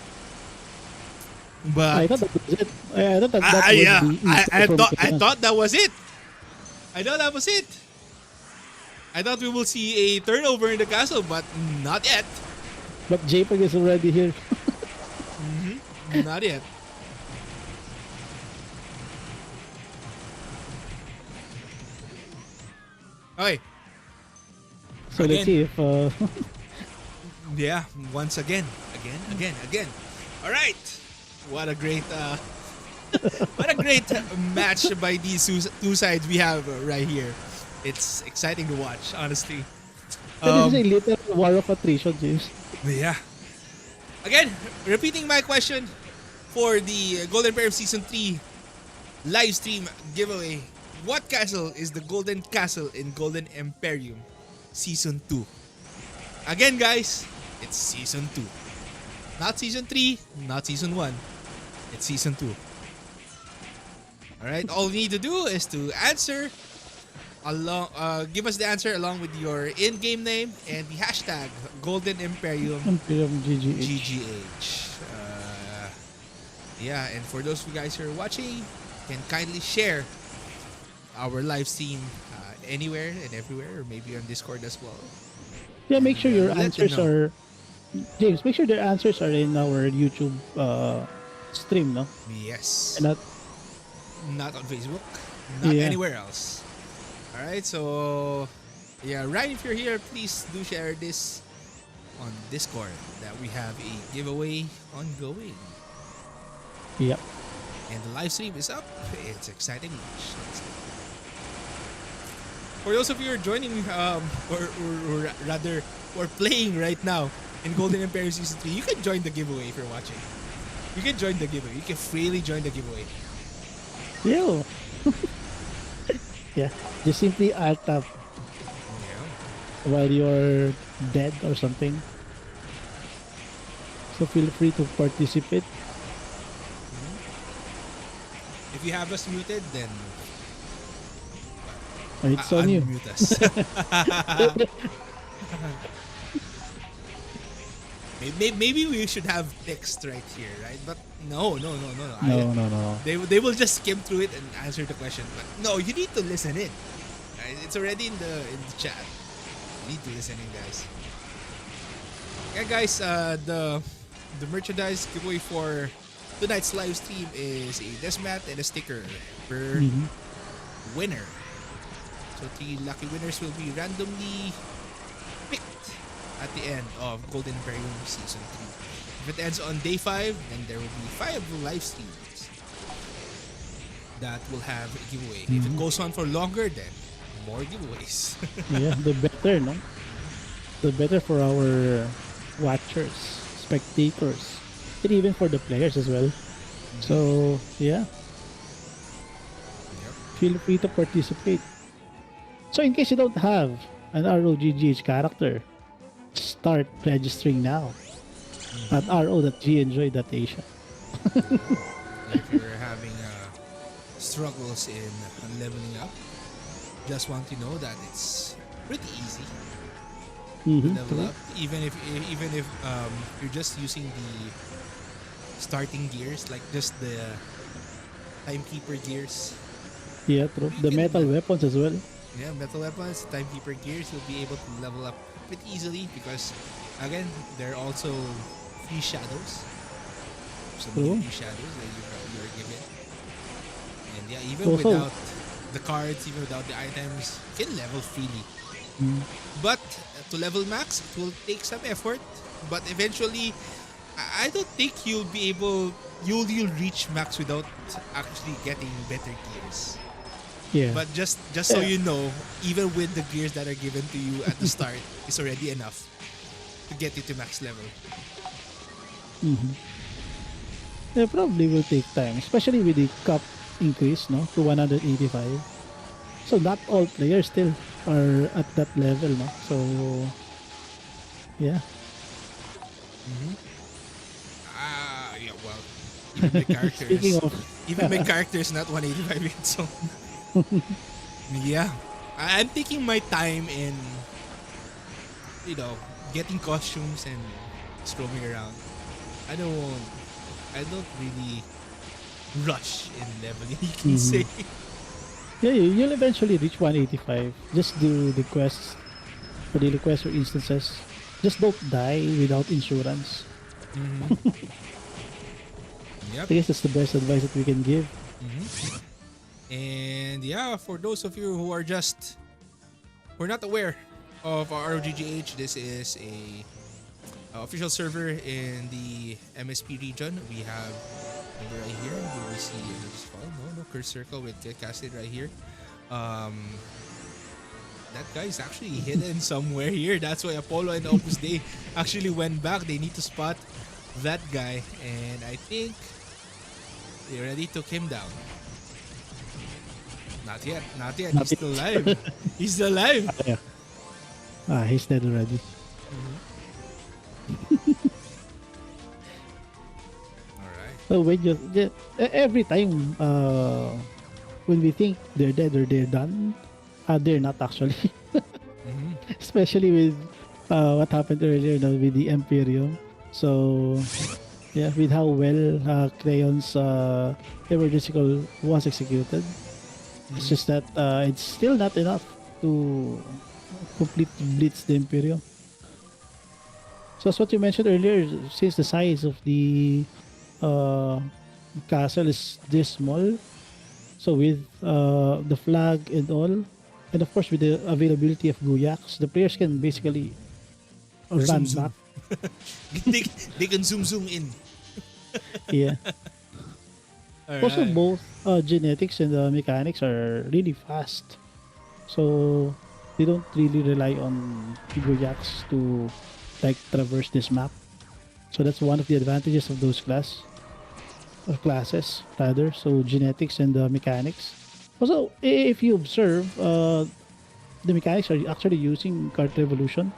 But I thought that was it. I thought that was yeah, the I thought that was it. I thought that was it. I thought we will see a turnover in the castle, but not yet. But JPEG is already here. Not yet. Okay. So Again. let's see if Yeah, once again. Again. All right. What a great what a great match by these two sides we have right here. It's exciting to watch, honestly. this is a little war of attrition, James. Yeah. Again, repeating my question for the Golden Emperium Season 3 live stream giveaway. What castle is the Golden Castle in Golden Emperium Season 2? Again, guys, it's Season 2. Not Season 3, not Season 1. It's Season 2. Alright, all we need to do is to answer give us the answer along with your in-game name and the hashtag Golden Emperium Imperium GGH. GGH. Yeah, and for those of you guys who are watching, can kindly share our live stream anywhere and everywhere, or maybe on Discord as well. Yeah, make sure your Let them answers know. are James, make sure their answers are in our YouTube stream, no? Yes. And not Not on Facebook. Not Yeah. anywhere else. Alright, so yeah, Ryan, if you're here, please do share this on Discord that we have a giveaway ongoing. yeah. And the live stream is up. It's exciting much. For those of you who are joining, or rather, or playing right now in Golden Emperium Season 3, you can join the giveaway if you're watching. You can join the giveaway. You can freely join the giveaway. Yeah. Yeah. Just simply alt tab Yeah. while you're dead or something. So feel free to participate. If you have us muted, then It's on you. unmute us. Maybe we should have text right here, right? But no. No. They will just skim through it and answer the question. But no, you need to listen in. Right? It's already in the chat. You need to listen in, guys. Yeah, guys. The merchandise giveaway for tonight's live stream is a deathmat and a sticker per winner. So 3 lucky winners will be randomly picked at the end of Golden Emperium Season 3. If it ends on day 5, then there will be 5 live streams that will have a giveaway. If it goes on for longer, then more giveaways. Yeah, the better, no? The better for our watchers, spectators, and even for the players as well. So, yeah, Yep. feel free to participate. So, in case you don't have an ROGGH character, start registering now at ro.gnjoy.asia. If you're having struggles in leveling up, just want to know that it's pretty easy to level up. Even if you're just using the starting gears, like just the timekeeper gears. Yeah, true. The can- metal weapons as well. Yeah, metal weapons, timekeeper gears, you'll be able to level up pretty easily because again, there are also free shadows. Some True. free shadows that you're given. And yeah, even Also- without the cards, even without the items, you can level freely. Mm. But to level max, it will take some effort. But eventually, I don't think you'll be able. You'll reach max without actually getting better gears. Yeah. But just so Yeah. you know, even with the gears that are given to you at the start, is already enough to get you to max level. Mm-hmm. Yeah, probably will take time, especially with the cup increase, no, to 185. So not all players still are at that level, no. So yeah. Mm-hmm. Yeah. Well, even my Speaking characters, of, even my character is not 185 yet. So yeah, I'm taking my time in you know getting costumes and just roaming around. I don't I don't really rush in leveling. You can mhm. say. Yeah, you'll eventually reach 185. Just do the quests or daily quests or instances. Just don't die without insurance. Mm-hmm. Yep. I guess that's the best advice that we can give. Mm-hmm. And yeah, for those of you who are just who are not aware of ROGGH, this is a official server in the MSP region. We have right here. You will see this no curse circle with get casted right here. Um, that guy is actually hidden somewhere here. That's why Apollo and Opus Dei actually went back. They need to spot that guy, and I think they already took him down. Not yet, not yet. Not He's still alive. He's still alive. yeah. He's dead already. Mm-hmm. All right. So when every time when we think they're dead or they're done, they're not actually. Mm-hmm. Especially with what happened earlier, with the Imperium. So yeah, with how well Crayon's emergency call was executed, it's Mm-hmm. just that it's still not enough to complete blitz the Imperium. So as what you mentioned earlier, since the size of the uh, castle is this small, so with the flag and all, and of course with the availability of Guyaks, the players can basically Zoom run back. zoom. they, they can zoom in. Yeah. All Also, right. both genetics and mechanics are really fast, so they don't really rely on Guyaks to like traverse this map. So that's one of the advantages of those classes rather. So genetics and mechanics. Also, if you observe, the mechanics are actually using card revolution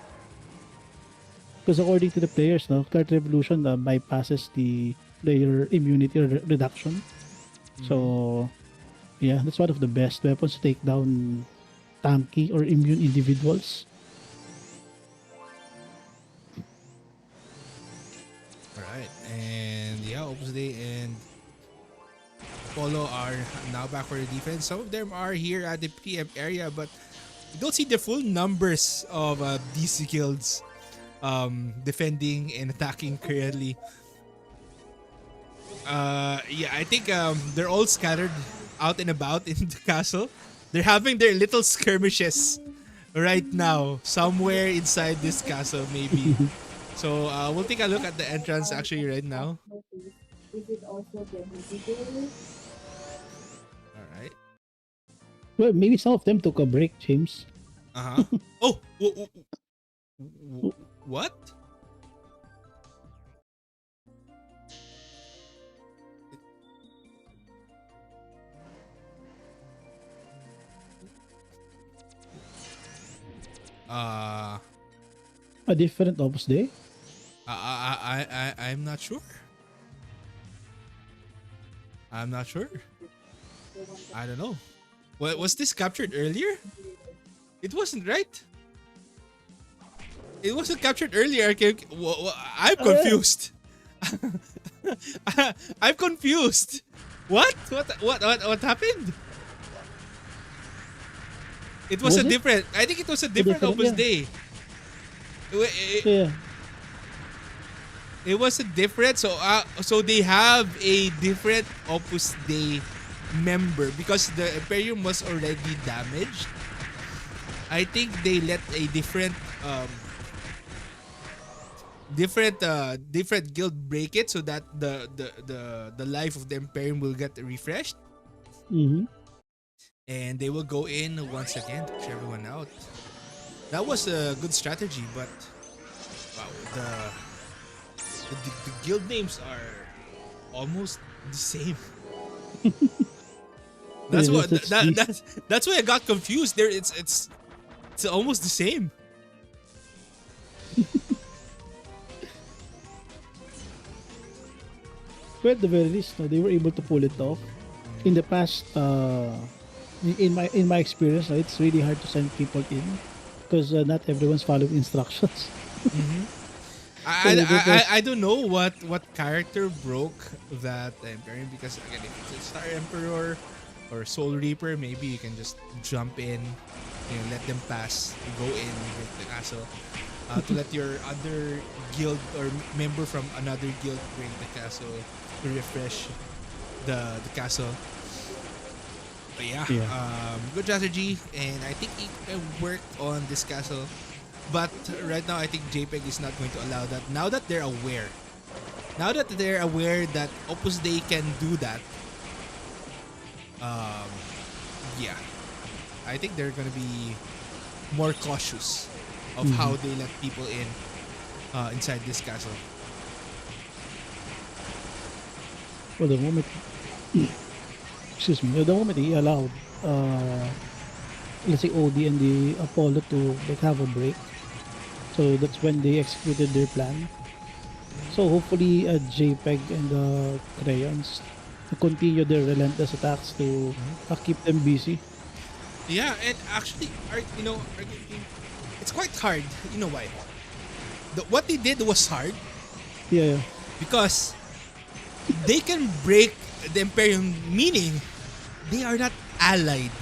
because according to the players, no, card revolution bypasses the player immunity reduction. Mm-hmm. So yeah, that's one of the best weapons to take down tanky or immune individuals. All right. And yeah, Opus Dei and Apollo are now back for the defense. Some of them are here at the PM area, but you don't see the full numbers of DC guilds defending and attacking currently. Yeah, I think they're all scattered out and about in the castle. They're having their little skirmishes right now, somewhere inside this castle, maybe. So we'll take a look at the entrance actually right now. All right. Well, maybe some of them took a break, James. Uh huh. Oh, what? Uh, A different Opus Day. I'm not sure. I'm not sure. I don't know. What was this captured earlier? It wasn't, right? It wasn't captured earlier. Okay, I'm Yeah. confused. I'm confused. What? What happened? It was a Was it different. I think it was a a different different? Opus Yeah. Day. Yeah. It was a different. So they have a different Opus Day member, because the Imperium was already damaged, I think they let a different guild break it so that the life of the Imperium will get refreshed, Mm-hmm. and they will go in once again to push everyone out. That was a good strategy, but wow, the guild names are almost the same. That's what That's that's why I got confused. There, it's almost the same. but at the very least, no, they were able to pull it off. In the past, in my experience, it's really hard to send people in because not everyone's following instructions. I, So I, that was I don't know what character broke that Imperium, because again, if it's a Star Emperor or Soul Reaper, maybe you can just jump in, let them pass, go in, break the castle. To let your other guild or member from another guild break the castle to refresh the castle. But yeah, yeah. good strategy, and I think it can work on this castle. But right now, I think JPEG is not going to allow that. Now that they're aware, that Opus Dei can do that, yeah, I think they're gonna be more cautious of how they let people in inside this castle. Well, the moment, excuse me, the moment he allowed, let's say OD and the Apollo to like have a break, so that's when they executed their plan. So hopefully, JPEG and the Crayons to continue their relentless attacks to keep them busy. Yeah, and actually, it's quite hard. You know why? What they did was hard Yeah, because they can break the Imperium, meaning they are not allied.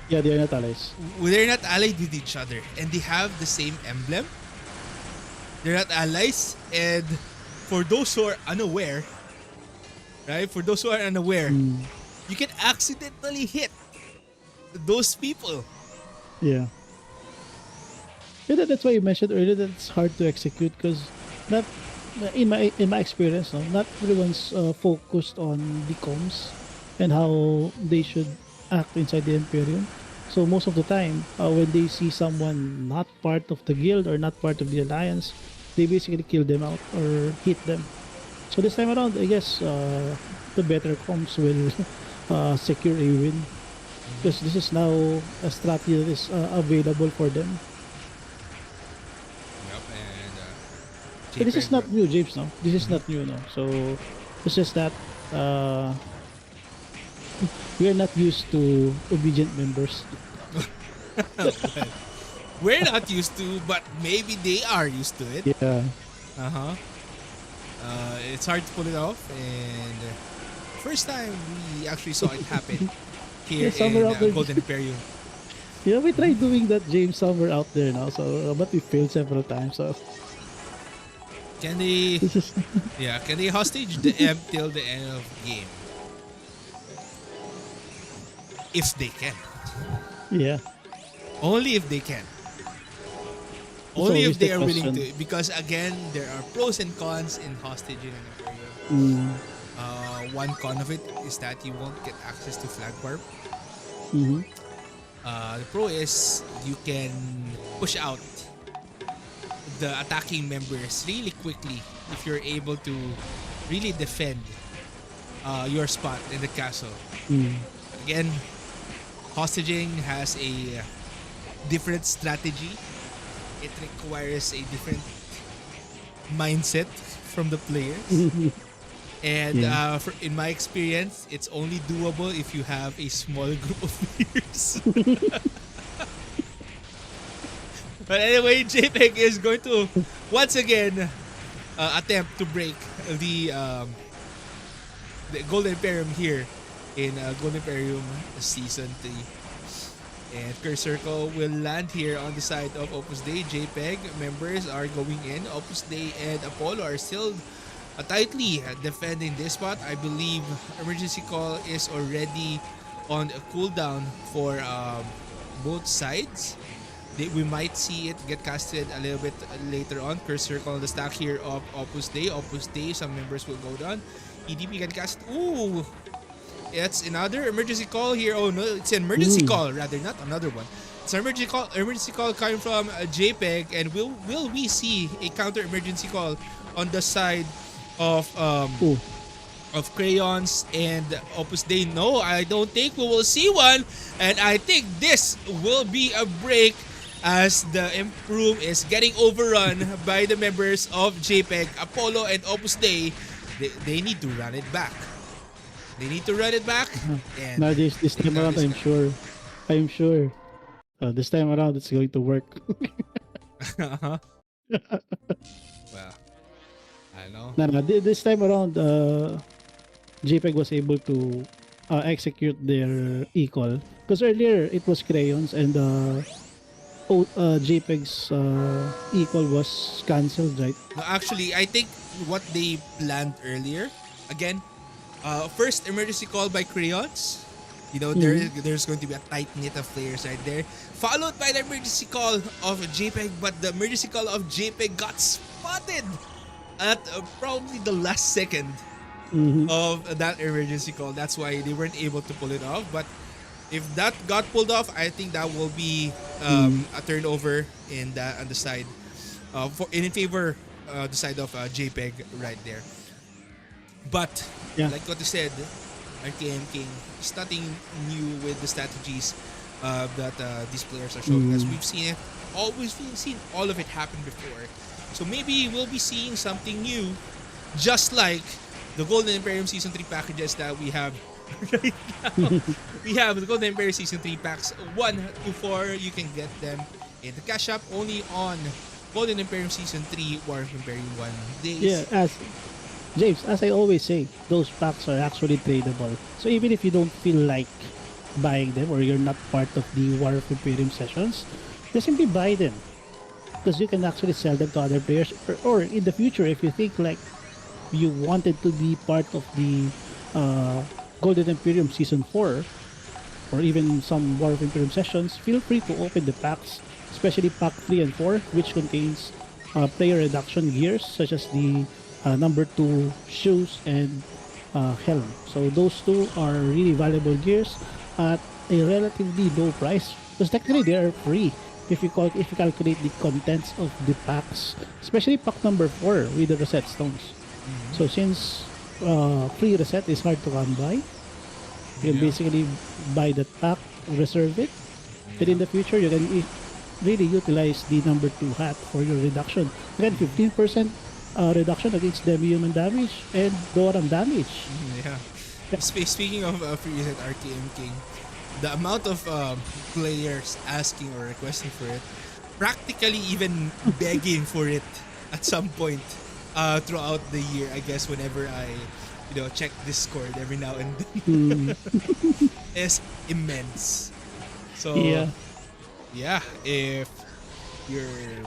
yeah, they are not allies. They're not allied with each other, and they have the same emblem. They're not allies, and for those who are unaware, right? For those who are unaware, Mm, you can accidentally hit those people. yeah. Yeah, that's why you mentioned earlier that it's hard to execute because not in my experience, no, not everyone's focused on the comms and how they should act inside the Imperium. So most of the time, when they see someone not part of the guild or not part of the alliance, they basically kill them out or hit them. So this time around, I guess the better comms will secure a win because this is now a strategy that is available for them. Yep, and So this is JPEG. not new, James. No, this is not new. No, so it's just that uh, we are not used to obedient members. We're not used to, but maybe they are used to it. Yeah, Uh huh. It's hard to pull it off, and first time we actually saw it happen yeah, here somewhere in out there. Golden Imperium. Yeah, we tried doing that, James, somewhere out there now. So, but we failed several times. So Can they, this is yeah, can they hostage the M till the end of game? If they can. yeah. Only if they can. It's Only always if the they are willing question. to. Because again, there are pros and cons in hostaging an Imperium. Mm, One con of it is that you won't get access to flag warp. hmm. The pro is you can push out the attacking members really quickly if you're able to really defend your spot in the castle. Mm, Again, hostaging has a different strategy. It requires a different mindset from the players. And yeah. in my experience, it's only doable if you have a small group of players. But anyway, JPEG is going to once again attempt to break the Golden Imperium here in Golden Imperium Season 3. And Curse Circle will land here on the side of Opus Dei. JPEG members are going in. Opus Dei and Apollo are still tightly defending this spot. I believe emergency call is already on a cooldown for both sides. We might see it get casted a little bit later on. Curse circle on the stack here of Opus Dei. Opus Dei, some members will go down. EDP can cast. Ooh, it's another emergency call here. Oh no, it's an emergency Ooh. call rather, not another one. It's an emergency call. Emergency call coming from JPEG, and will we see a counter emergency call on the side of Ooh. Crayons and Opus Dei? No, I don't think we will see one, and I think this will be a break as the Imp Room is getting overrun by the members of JPEG, Apollo, and Opus Dei. They need to run it back. They need to run it back. And Now this time around, I'm sure. I'm sure. This time around, it's going to work. Uh-huh. Well, I know. No, no. This time around, JPEG was able to execute their e-call. Because earlier, it was Crayons and JPEG's e-call was cancelled, right? No, actually, I think what they planned earlier, again, first emergency call by Crayons. You know, there's going to be a tight knit of players right there. Followed by the emergency call of JPEG, but the emergency call of JPEG got spotted at probably the last second of that emergency call. That's why they weren't able to pull it off. But if that got pulled off, I think that will be a turnover on the side in favor the side of JPEG right there. But Yeah. like what you said, RKM.King, it's nothing new with the strategies that these players are showing us. We've seen it, seen all of it happen before. So maybe we'll be seeing something new, just like the Golden Emperium Season 3 packages that we have right now. We have the Golden Emperium Season 3 packs 1 to 4. You can get them in the cash shop only on Golden Emperium Season 3 War of Imperium 1 days. Yeah, James, as I always say, those packs are actually tradable. So even if you don't feel like buying them or you're not part of the War of Imperium sessions, just simply buy them. Because you can actually sell them to other players. Or in the future, if you think like you wanted to be part of the Golden Imperium Season 4, or even some War of Imperium sessions, feel free to open the packs, especially pack 3 and 4, which contains player reduction gears such as the number 2 shoes and helm. So those two are really valuable gears at a relatively low price because technically they are free if you calculate the contents of the packs, especially pack number 4 with the reset stones. So since free reset is hard to come by, you can basically buy that pack, reserve it, and in the future you can really utilize the number 2 hat for your reduction. Again, 15% reduction against demi-human damage and Doran damage. Yeah. Speaking of free reset RKM.King, the amount of players asking or requesting for it, practically even begging for it at some point throughout the year, I guess, whenever I check Discord every now and then, is immense. So yeah, if you're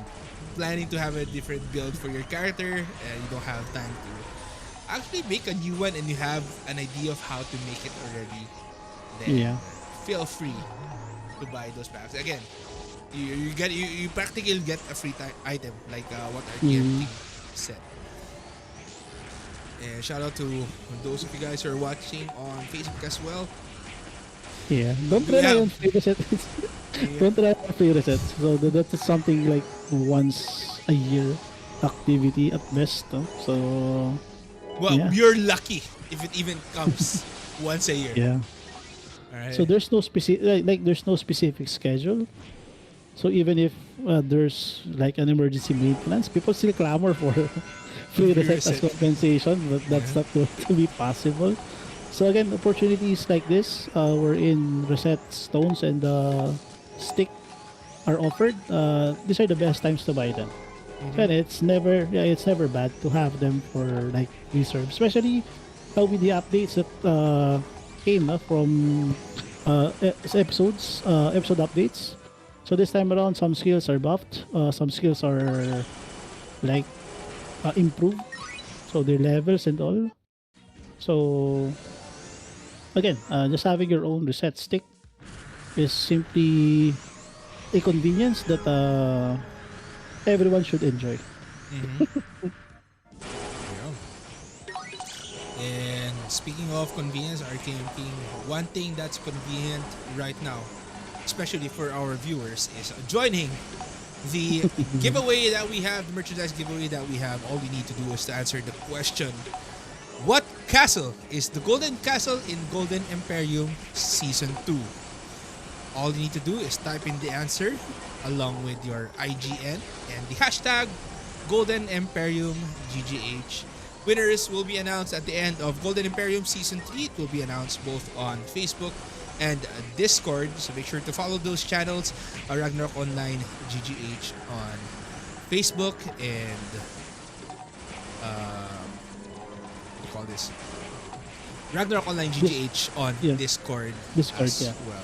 planning to have a different build for your character and you don't have time to actually make a new one and you have an idea of how to make it already, then feel free to buy those packs. Again, you practically get a free item like what RKM.King said. And shout out to those of you guys who are watching on Facebook as well. Yeah, don't rely on free resets. Don't rely on free resets. So that's something like once a year activity at best. So well, you're lucky if it even comes once a year. Yeah. All right. So there's no specific there's no specific schedule. So even if there's like an emergency maintenance, people still clamor for free reset as compensation, but that's not going to be possible. So again, opportunities like this, wherein reset stones and stick are offered. These are the best times to buy them. And it's never bad to have them for like reserve, especially with the updates that came from episode updates. So this time around, some skills are buffed, some skills are like improved. So So their levels and all. So again, just having your own reset stick is simply a convenience that everyone should enjoy. Mm-hmm. Yeah. And speaking of convenience, RKM.King, one thing that's convenient right now, especially for our viewers, is joining the giveaway that we have, the merchandise giveaway that we have. All you need to do is to answer the question: what castle is the Golden Castle in Golden Emperium Season 2? All you need to do is type in the answer along with your IGN and the hashtag Golden Emperium GGH. Winners will be announced at the end of Golden Emperium Season 3. It will be announced both on Facebook and Discord. So make sure to follow those channels. Ragnarok Online GGH on Facebook and what do you call this? Ragnarok Online GGH on Yeah. Discord Discord, as yeah. well.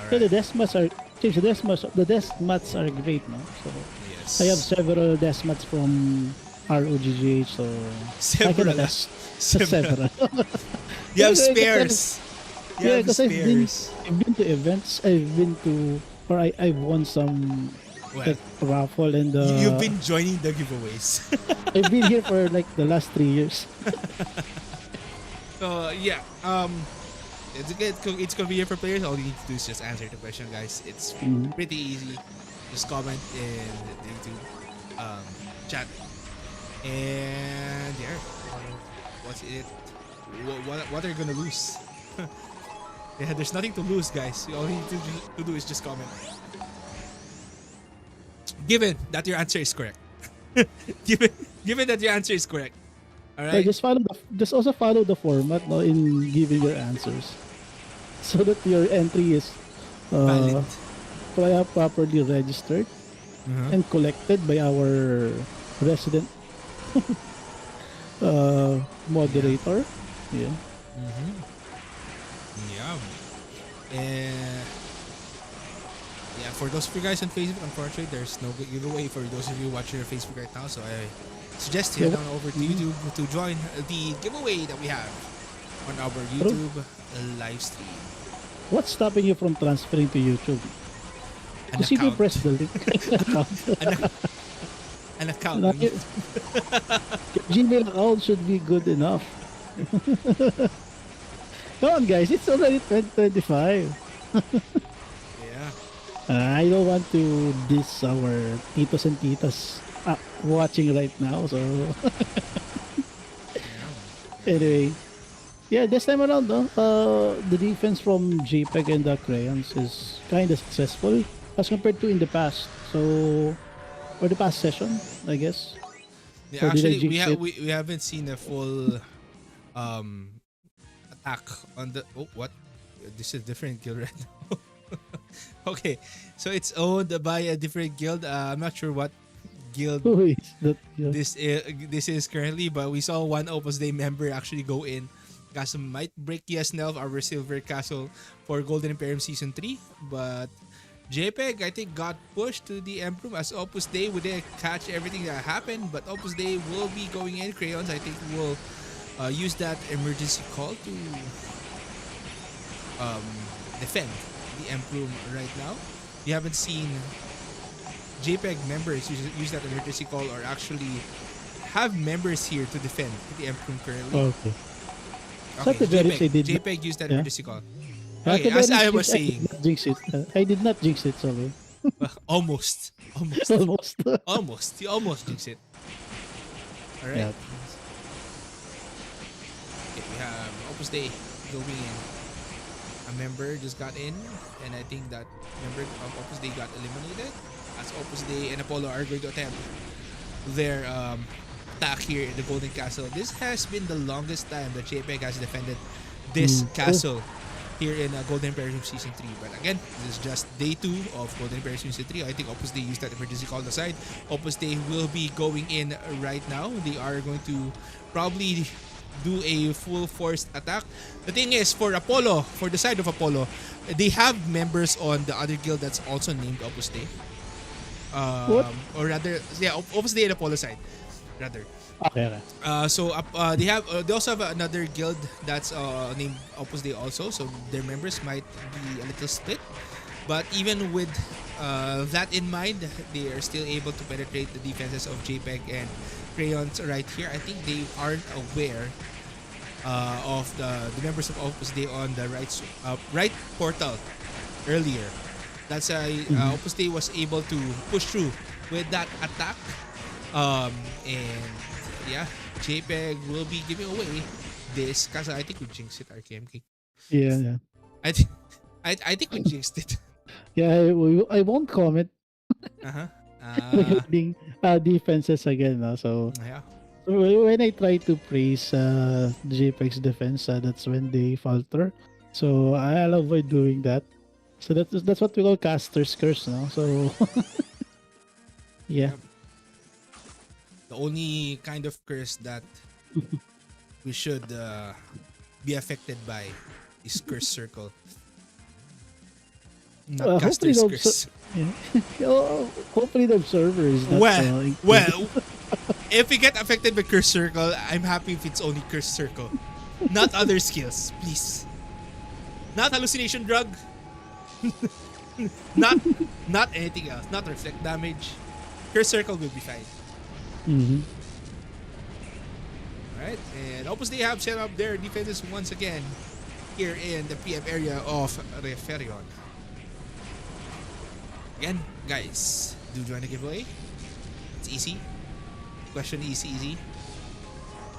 So the Alright. Desmats are the Desmats are great, no? So Yes. I have several Desmats from ROGGH, so I can Several. attest. Several. Several. You have Because spares. You yeah, have because spares. I've been to events. I've been to or I've won some Well, like raffle and you've been joining the giveaways. I've been here for like the last 3 years. So yeah, it's convenient for players. All you need to do is just answer the question, guys. It's Mhm. pretty easy. Just comment in the YouTube chat, and there. What's it? What are you gonna lose? Yeah, there's nothing to lose, guys. All you need to do is just comment. Given that your answer is correct. given given that your answer is correct. All So right. just also follow the format, no, in giving your answers, so that your entry is Valid. uh, properly registered Uh-huh. and collected by our resident moderator. Yeah. Mm-hmm. Yeah. And yeah, for those of you guys on Facebook, unfortunately, there's no giveaway for those of you watching your Facebook right now. So I suggest you Yeah, head on over to YouTube to join the giveaway that we have on our Pero YouTube live stream. what's stopping you from transferring to YouTube? An Just simply account. press the link. Account. An account. Like, your Gmail account should be good enough. Come on, guys. It's already 2025. Yeah. I don't want to diss our titos and titas watching right now. So anyway, yeah, this time around, no, the defense from JPEG and the crayons is kind of successful as compared to in the past. So, or the past session, I guess. Yeah, Or did I actually, jinx it? we haven't seen a full attack on the. Oh, what? This is a different guild right now. Okay, so it's owned by a different guild. I'm not sure what guild Who is that? Yeah. this is currently, but we saw one Opus Day member actually go in. Castle might break Yesnelv, our Silver Castle, for Golden Imperium Season 3, but JPEG, I think, got pushed to the Emperor as Opus Day. We didn't catch everything that happened, but Opus Day will be going in. Crayons, I think, will use that emergency call to defend the Emperor right now. We haven't seen JPEG members use that emergency call or actually have members here to defend the Emperor currently. Okay. So at Okay, the very least, I did. JPEG used that Yeah. emergency call. At Okay, the as very I least, was saying, I did not jinx it. I did not jinx it. Sorry. almost. Almost. Almost. You almost jinxed it. Alright. Yeah. Okay, we have Opus Day going in. A member just got in, and I think that member of Opus Day got eliminated. As Opus Day and Apollo are going to attempt their attack here in the Golden Castle. This has been the longest time that JPEG has defended this castle here in Golden Imperium Season 3. But again, this is just day 2 of Golden Imperium Season 3. I think Opus Day used that emergency call aside. Opus Day will be going in right now. They are going to probably do a full forced attack. The thing is, for Apollo, for the side of Apollo, they have members on the other guild that's also named Opus Day. What? Or rather, yeah, Opus Day and Apollo side, rather. Okay, okay. They also have another guild that's named Opus Dei also, so their members might be a little split. But even with that in mind, they are still able to penetrate the defenses of JPEG and Crayons right here. I think they aren't aware of the members of Opus Dei on the right portal earlier. That's why Mm-hmm. Opus Dei was able to push through with that attack. And yeah, JPEG will be giving away this. Because I think we jinxed it, RKM.King. Yeah, yeah. I, th- I think we jinxed it. Yeah, I won't comment Uh-huh. regarding defenses again. So Yeah. when I try to praise JPEG's defense, that's when they falter. So I'll avoid doing that. So that's what we call caster's curse, no? So yeah. Yep. The only kind of curse that we should be affected by is curse circle, not Hopefully caster's curse. yeah. Hopefully the observer is not Well, included. well, if we get affected by curse circle, I'm happy if it's only curse circle, not other skills, please. Not hallucination drug, not not anything else, not reflect damage. Curse circle will be fine. Hmm. Alright, and Opus they have set up their defenses once again here in the PM area of Referion. Again, guys, do join the giveaway. It's easy. Question is easy.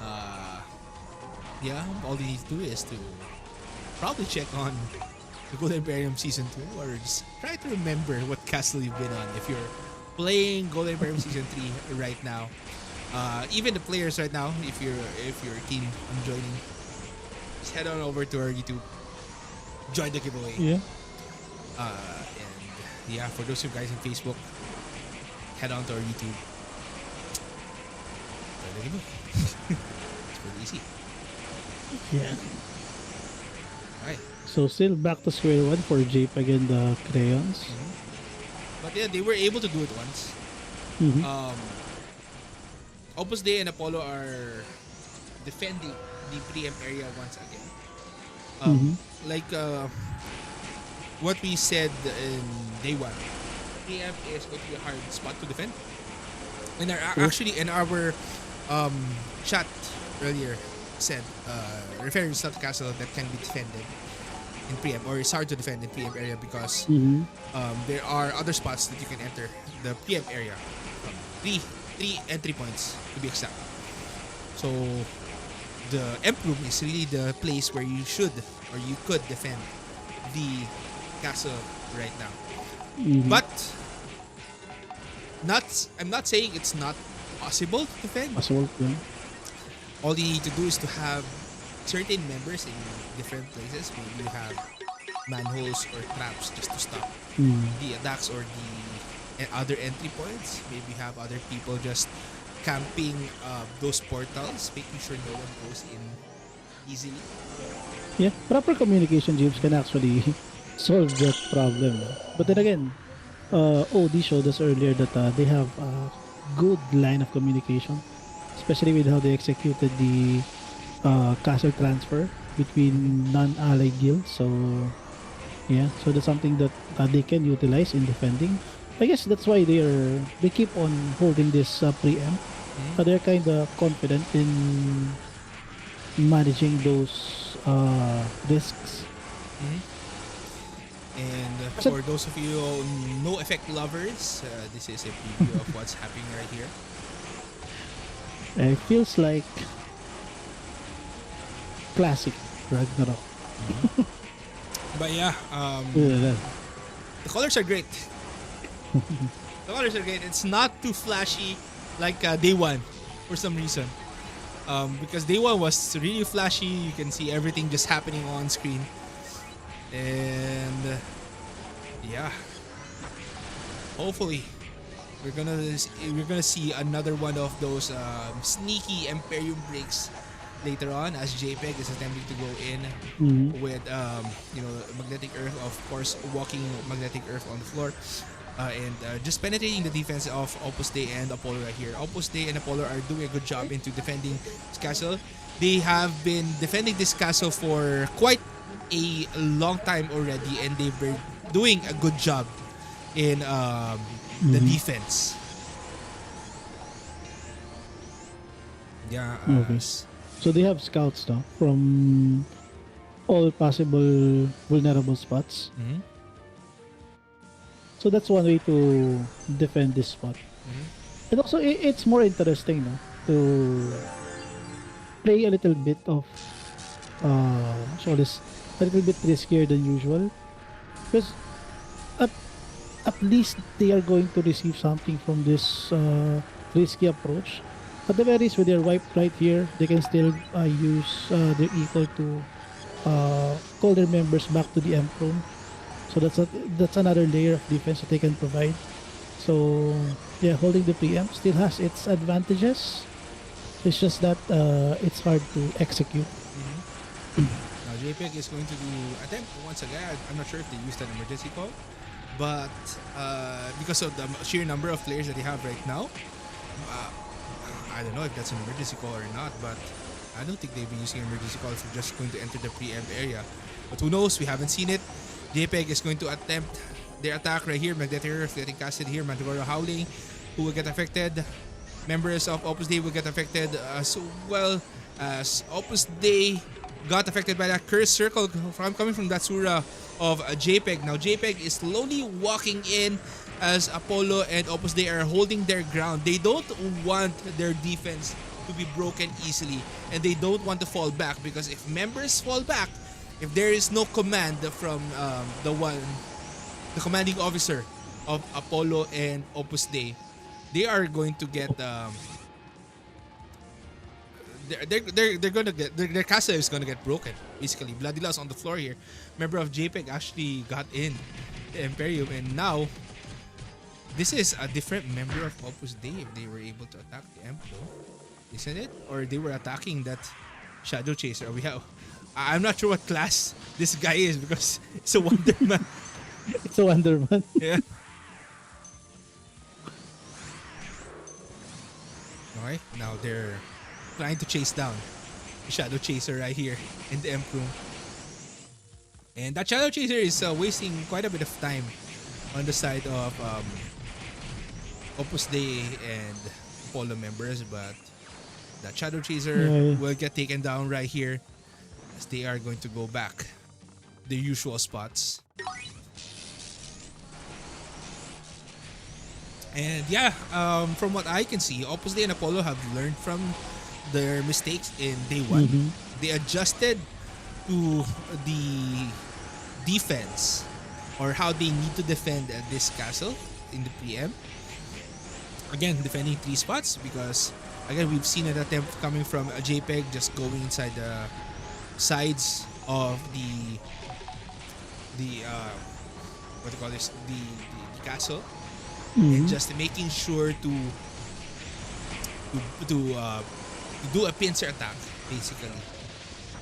Uh, yeah, all you need to do is to probably check on the Golden Emperium Season 2 or just try to remember what castle you've been on if you're playing Golden Emperium Season 3 right now. Even the players right now, if you're keen on joining, just head on over to our YouTube, join the giveaway. Yeah. And yeah, for those of you guys on Facebook, head on to our YouTube. Join the giveaway. It's pretty easy. Yeah. Alright. So still back to square one for JPEG and the crayons. But yeah, they were able to do it once. Mm-hmm. Opus Dei and Apollo are defending the preempt area once again. Mm-hmm. Like what we said in day one, preempt is going to be a hard spot to defend. And actually in our chat earlier said referring to South Castle that can be defended in preempt or it's hard to defend in preempt area because Mm-hmm. there are other spots that you can enter the preempt area. Three entry points to be exact. So the Emp Room is really the place where you should or you could defend the castle right now. Mm-hmm. But I'm not saying it's not possible to defend. Assault, yeah. All you need to do is to have certain members in different places. Maybe you have manholes or traps just to stop Mm. the attacks or the other entry points. Maybe have other people just camping those portals, making sure no one goes in easily. Yeah, proper communication, James, can actually solve that problem. But then again, OD showed us earlier that they have a good line of communication, especially with how they executed the castle transfer between non-allied guilds. So yeah, so that's something that they can utilize in defending. I guess that's why they keep on holding this preempt. They're kind of confident in managing those risks. And So, for those of you no effect lovers, this is a preview of what's happening right here. it feels like classic Ragnarok. But yeah, Yeah. the colors are great. The colors are great. It's not too flashy like day one for some reason. Because day one was really flashy. You can see everything just happening on screen. And yeah, hopefully we're gonna see another one of those sneaky Imperium breaks later on as JPEG is attempting to go in Mhm. with magnetic earth, of course, walking magnetic earth on the floor. and just penetrating the defense of Opus Dei and Apollo right here. Opus Dei and Apollo are doing a good job into defending this castle. They have been defending this castle for quite a long time already, and they've been doing a good job in the defense. Yeah. Okay. So they have scouts now from all possible vulnerable spots. Mhm. So that's one way to defend this spot. And also, it's more interesting, no, to play a little bit of so this a little bit riskier than usual, because at at least they are going to receive something from this risky approach. At the very least, with their wipe right here, they can still use their equal to call their members back to the M room. So that's another layer of defense that they can provide. So yeah, holding the preempt still has its advantages. It's just that it's hard to execute. Now JPEG is going to do attempt once again. I'm not sure if they used an emergency call, but because of the sheer number of players that they have right now, I don't know if that's an emergency call or not. But I don't think they've been using emergency call if they're just going to enter the preempt area. But who knows? We haven't seen it. JPEG is going to attempt their attack right here. Magnetic Earth getting casted here. Mandragora Howling, who will get affected. Members of Opus Dei will get affected as well as Opus Dei got affected by that cursed circle coming from that Surah of JPEG. Now JPEG is slowly walking in as Apollo and Opus Dei are holding their ground. They don't want their defense to be broken easily, and they don't want to fall back, because if members fall back, if there is no command from the commanding officer of Apollo and Opus Dei, they are going to get they're gonna get their castle is gonna get broken. Basically, Bloody Loss on the floor here. Member of JPEG actually got in the Imperium, and now this is a different member of Opus Dei if they were able to attack the Emperor, isn't it? Or they were attacking that Shadow Chaser. I'm not sure what class this guy is, because it's a Wonderman. It's a Wonderman. Yeah. Okay, now they're trying to chase down the Shadow Chaser right here in the Emp room. And that Shadow Chaser is wasting quite a bit of time on the side of Opus Dei and Apollo members, but that Shadow Chaser will get taken down right here as they are going to go back their usual spots. And yeah, from what I can see, Opus Dei and Apollo have learned from their mistakes in day one. They adjusted to the defense, or how they need to defend this castle in the PM. Again, defending 3 spots, because again, we've seen an attempt coming from a JPEG just going inside the sides of the what do you call this, the castle, and just making sure to do a pincer attack basically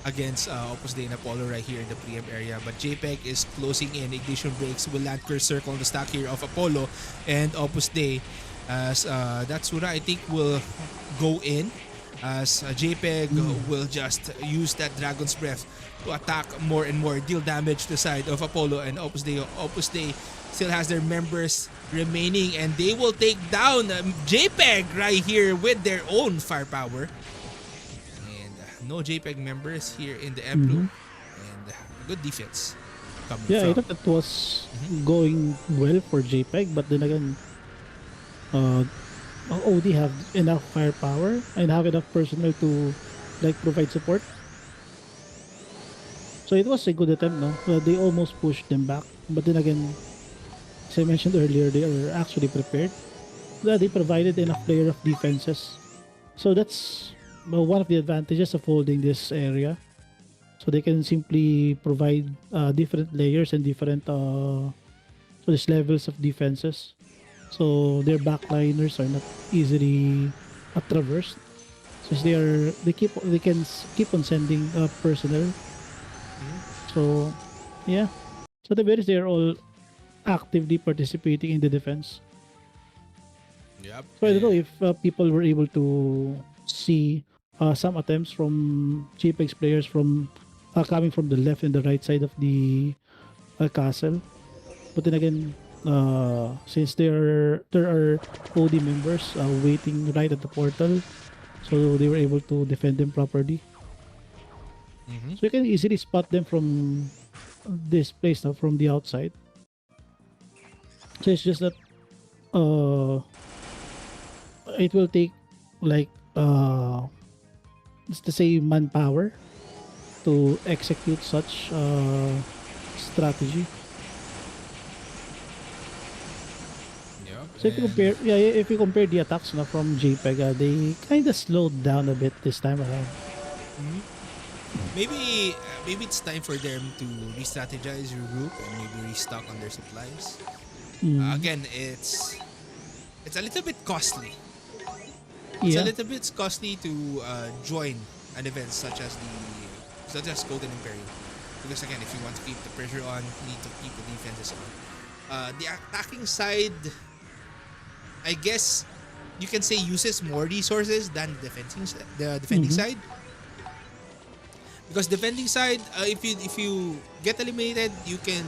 against Opus Dei and Apollo right here in the preempt area. But JPEG is closing in. Ignition breaks will land curse circle on the stack here of Apollo and Opus Dei, as that Surah I think will go in, as JPEG will just use that Dragon's Breath to attack more and more, deal damage to the side of Apollo and Opus Dei. Opus Dei still has their members remaining, and they will take down JPEG right here with their own firepower. And no JPEG members here in the M room, and good defense coming from. I thought that was going well for JPEG, but then again, OD have enough firepower and have enough personnel to like provide support. So it was a good attempt, no? They almost pushed them back, but then again, as I mentioned earlier, they are actually prepared. They provided enough layer of defenses. So that's one of the advantages of holding this area. So they can simply provide different layers and different so there's levels of defenses. So their backliners are not easily traversed. Since they can keep on sending personnel. So yeah. So the berries, they are all actively participating in the defense. Yep. So I don't know if people were able to see some attempts from JPEG's players from coming from the left and the right side of the castle. But then again, since there are OD members waiting right at the portal, so they were able to defend them properly. Mm-hmm. So you can easily spot them from this place now from the outside. So it's just that uh, it will take like let's just say manpower to execute such strategy. Yep. So if you And compare, yeah, if you compare the attacks now from JPEG, they kind of slowed down a bit this time around. mhm. maybe it's time for them to re-strategize, regroup, and maybe restock on their supplies. Mm, Again, it's a little bit costly. It's a yeah. little bit costly to join an event such as Golden Emperium, because again, if you want to keep the pressure on, you need to keep the defenses on. The attacking side, I guess, you can say uses more resources than the defending Mm-hmm. side. Because defending side, if you get eliminated, you can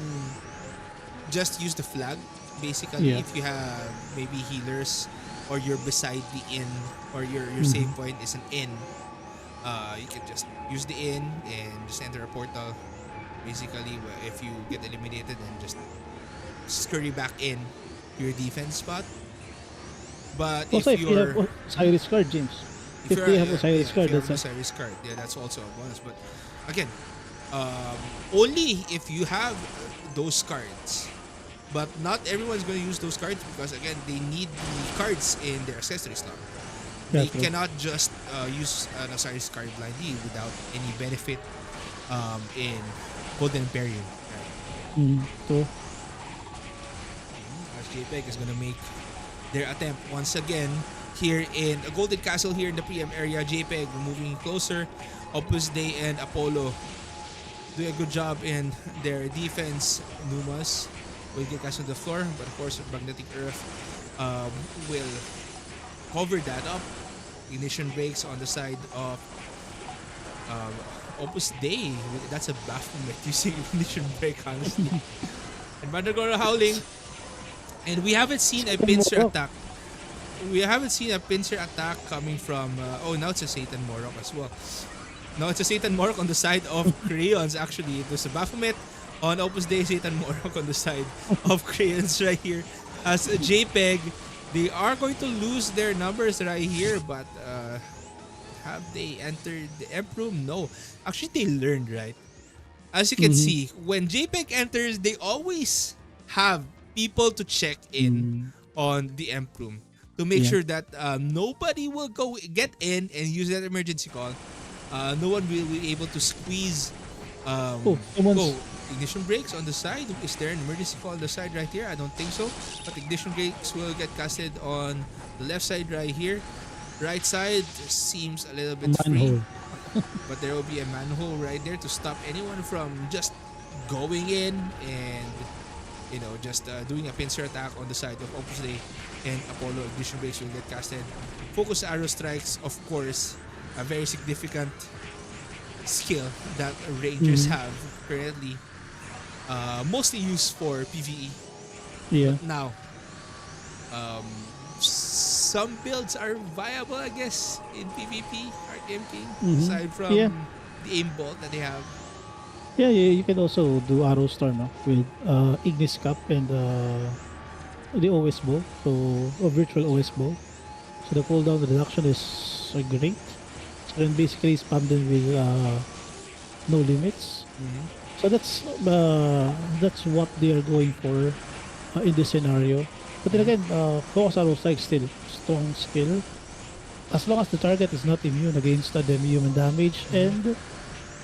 just use the flag. Basically, Yeah. if you have maybe healers, or you're beside the inn, or your save Mm-hmm. point is an inn, you can just use the inn and just enter a portal. Basically, if you get eliminated, then just scurry back in your defense spot. But Also, if if they have you're Osiris card, James. if If you're they have Osiris yeah, if card, you have that's an a Osiris card, yeah, that's also a bonus. But again, um, only if you have those cards. But not everyone's going to use those cards, because again, they need the cards in their accessory slot. yeah, They true. cannot just use an Osiris card blindly without any benefit in Golden Emperium. Right? Mm, true. As JPEG is going to make their attempt once again here in a Golden Castle here in the PM area. JPEG moving closer. Opus Day and Apollo do a good job in their defense. Numas will get cast on the floor, but of course, Magnetic Earth will cover that up. Ignition breaks on the side of um, Opus Day. That's a Baphomet using Ignition break, honestly. And Mandragora howling. And we haven't seen a Satan pincer Morok. attack. We haven't seen a pincer attack coming from. Oh, now it's a Satan Morok as well. No, it's a Satan Morok on the side of Crayons, actually. It was a Baphomet on Opus Dei, Satan Morok on the side of Crayons right here. As a JPEG, they are going to lose their numbers right here, but have they entered the Emp room? No. Actually, they learned, right? As you can Mm-hmm. see, when JPEG enters, they always have people to check in Mm, on the Emp room to make yeah. sure that nobody will go get in and use that emergency call. No one will be able to squeeze. Oh, Oh, someone's ignition brakes on the side. Is there an emergency call on the side right here? I don't think so. But ignition brakes will get casted on the left side right here. Right side seems a little bit free, manhole. but there will be a manhole right there to stop anyone from just going in and just doing a pincer attack on the side of Opus Dei and Apollo. Ignition brakes will get casted. Focus arrow strikes, of course, a very significant skill that Rangers Mm, have currently, mostly used for PvE. yeah. But now, um, some builds are viable, I guess, in PvP, RKM.King, Mm-hmm. aside Yeah. from the aim bolt that they have. Yeah, yeah, you can also do Arrow Storm no? With Ignis Cup and the OS bow, so a virtual OS bow. So the cooldown reduction is great. So then basically spam them with no limits. Mm-hmm. So that's what they are going for in this scenario. But then again, focus arrow strike still strong skill. As long as the target is not immune against the human damage Mm-hmm.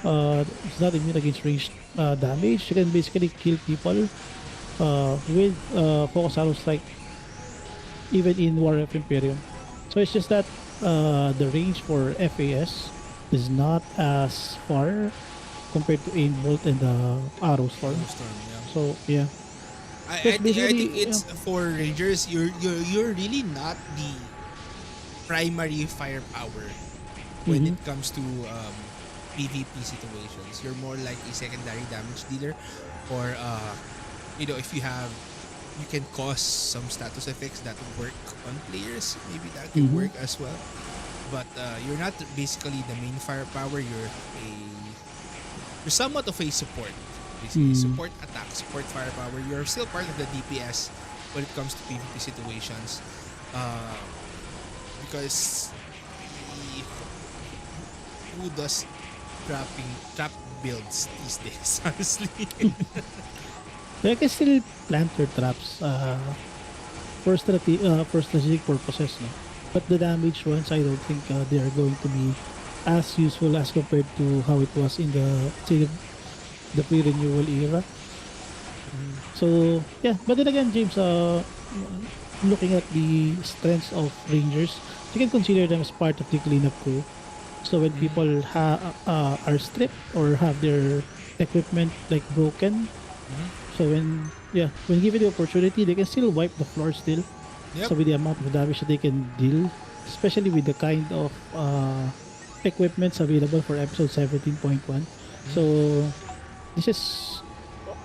and it's not immune against ranged damage, you can basically kill people with focus arrow strike even in War of Imperium. So it's just that the range for FAS is not as far compared to aim bolt and arrow storm. Storm, yeah. So yeah. Because I think basically, it's for Rangers. You're really not the primary firepower when it mhm, comes to PvP situations. You're more like a secondary damage dealer, or if you can cause some status effects that work on players. Maybe that can mhm, work as well. But you're not basically the main firepower. You're somewhat of a support. Basically, mm, support attack, support firepower. You're still part of the DPS when it comes to PvP situations. Uh, because who does trap builds these days, honestly? they can still plant your traps for strategic purposes, no? But the damage ones, I don't think they are going to be as useful as compared to how it was in the pre-renewal era. Mhm. So yeah, but then again, James, looking at the strengths of Rangers, you can consider them as part of the cleanup crew. So when Mhm. people are stripped or have their equipment like broken, Mhm. so when given the opportunity, they can still wipe the floor still. Yep. So with the amount of damage that they can deal, especially with the kind of equipments available for episode 17.1. Mhm. So this is,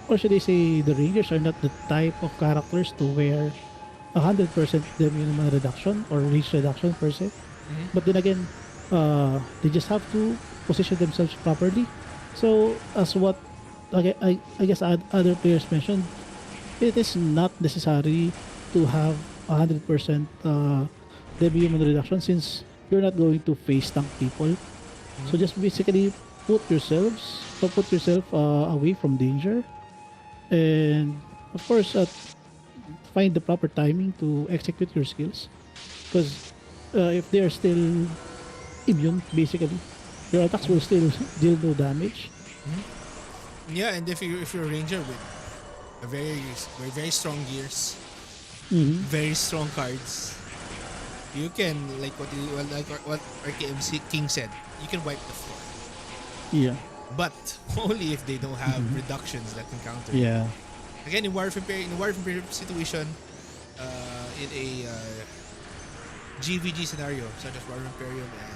or should I say, the Rangers are not the type of characters to wear 100% the minimum reduction or reach reduction per se. Mhm. But then again, they just have to position themselves properly. So as what I guess other players mentioned, it is not necessary to have 100% the human reduction since you're not going to face tank people. Mhm. So just basically put yourself away from danger, and of course find the proper timing to execute your skills. Because if they are still immune, basically, your attacks will still deal no damage. Mhm. Yeah, and if you're a ranger with a very very strong gears, Mm-hmm. very strong cards, you can like what RKMC King said. You can wipe the floor, Yeah. but only if they don't have Mm-hmm. reductions that can counter you. Yeah. Again, in a War of Imperium situation, in a GVG scenario such as War of Imperium and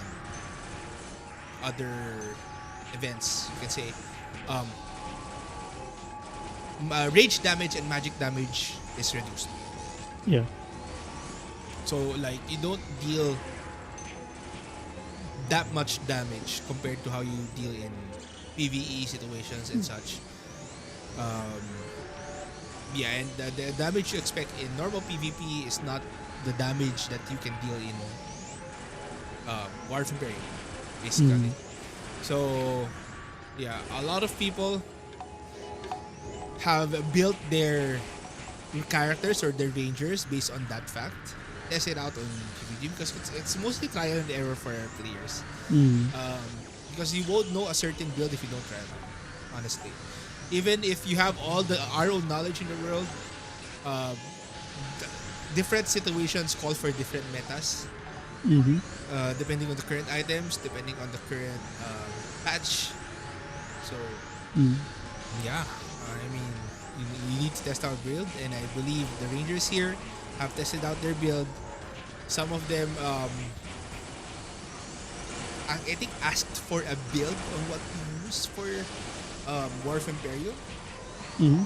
other events, you can say, um, rage damage and magic damage is reduced. Yeah. So like you don't deal that much damage compared to how you deal in PVE situations and such. Um, yeah, and the damage you expect in normal PvP is not the damage that you can deal in War of Imperium, basically. Mm. So yeah, a lot of people have built their characters or their rangers based on that fact. Test it out on PvP because it's mostly trial and error for our players. Mm. Um, because you won't know a certain build if you don't try it out, honestly. Even if you have all the RO knowledge in the world, uh, different situations call for different metas, Mm-hmm. depending on the current items, depending on the current patch. So Mm. yeah, I mean, you need to test out build, and I believe the Rangers here have tested out their build. Some of them, I think, asked for a build on what to use for War of Imperium, Mm-hmm.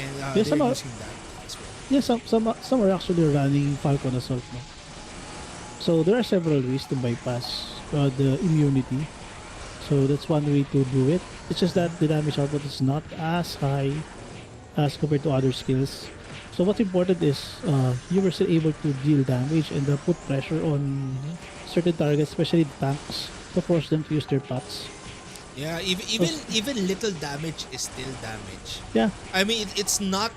and Yeah, they're some are using that as well. yeah, some are actually running Falcon Assault, no? So there are several ways to bypass the immunity. So that's one way to do it. It's just that the damage output is not as high as compared to other skills. So what's important is you were still able to deal damage and put pressure on Mm-hmm. certain targets, especially the tanks, to force them to use their pots. Yeah, Because even little damage is still damage. yeah, I mean, it's not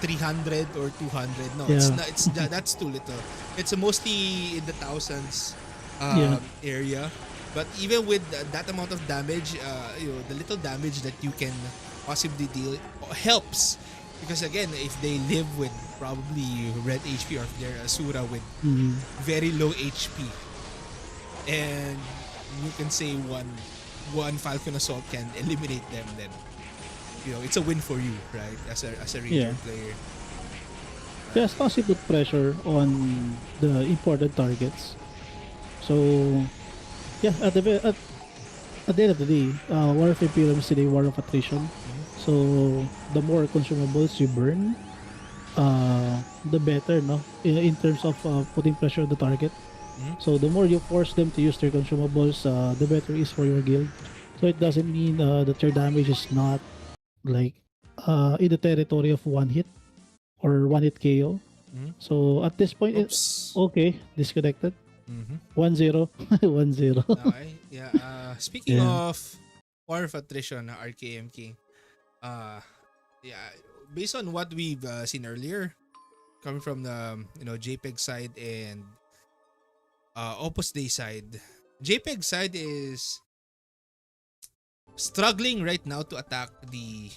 300 or 200. No, it's yeah, not. That's too little. It's mostly in the thousands yeah, area. But even with that amount of damage, the little damage that you can possibly deal helps. Because again, if they live with probably red HP or if they're Asura with mm, very low HP, and you can say one Falcon Assault can eliminate them, then it's a win for you, right? As a Yeah. ranger player. Yeah, as long as you put pressure on the important targets. So yeah, at the end of the day, War of Imperium is still a war of attrition. Mm-hmm. So the more consumables you burn, the better, no? In terms of putting pressure on the target. Mm-hmm. So the more you force them to use their consumables, the better it is for your guild. So it doesn't mean that your damage is not like in the territory of one hit or one hit KO. Mm-hmm. So at this point, Oops. okay, disconnected. Mm-hmm. 1-0. 1-0. Okay. Yeah. Speaking Yeah. of War of Attrition, RKM King. Uh, yeah. Based on what we've seen earlier, coming from the JPEG side and Opus Day side, JPEG side is struggling right now to attack the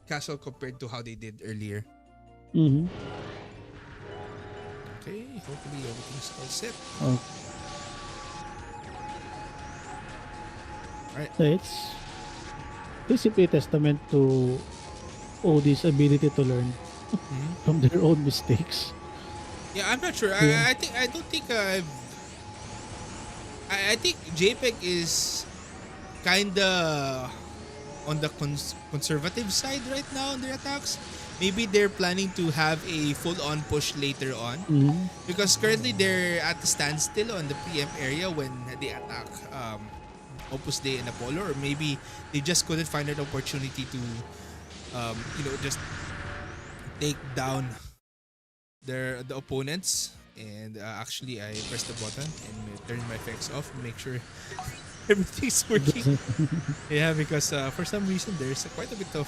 castle compared to how they did earlier. Mm-hmm. Okay, hopefully everything's all set. Oh, Alright. it's basically a testament to OD's ability to learn Mm-hmm. from their own mistakes. Yeah, I'm not sure. Yeah. I don't think I think JPEG is kinda on the conservative side right now on their attacks. Maybe they're planning to have a full-on push later on Mm-hmm. because currently they're at a standstill on the PM area when they attack Opus Day and Apollo, or maybe they just couldn't find an opportunity to just take down the opponents. And actually, I pressed the button and turned my effects off to make sure everything's working. Yeah, because for some reason there's quite a bit of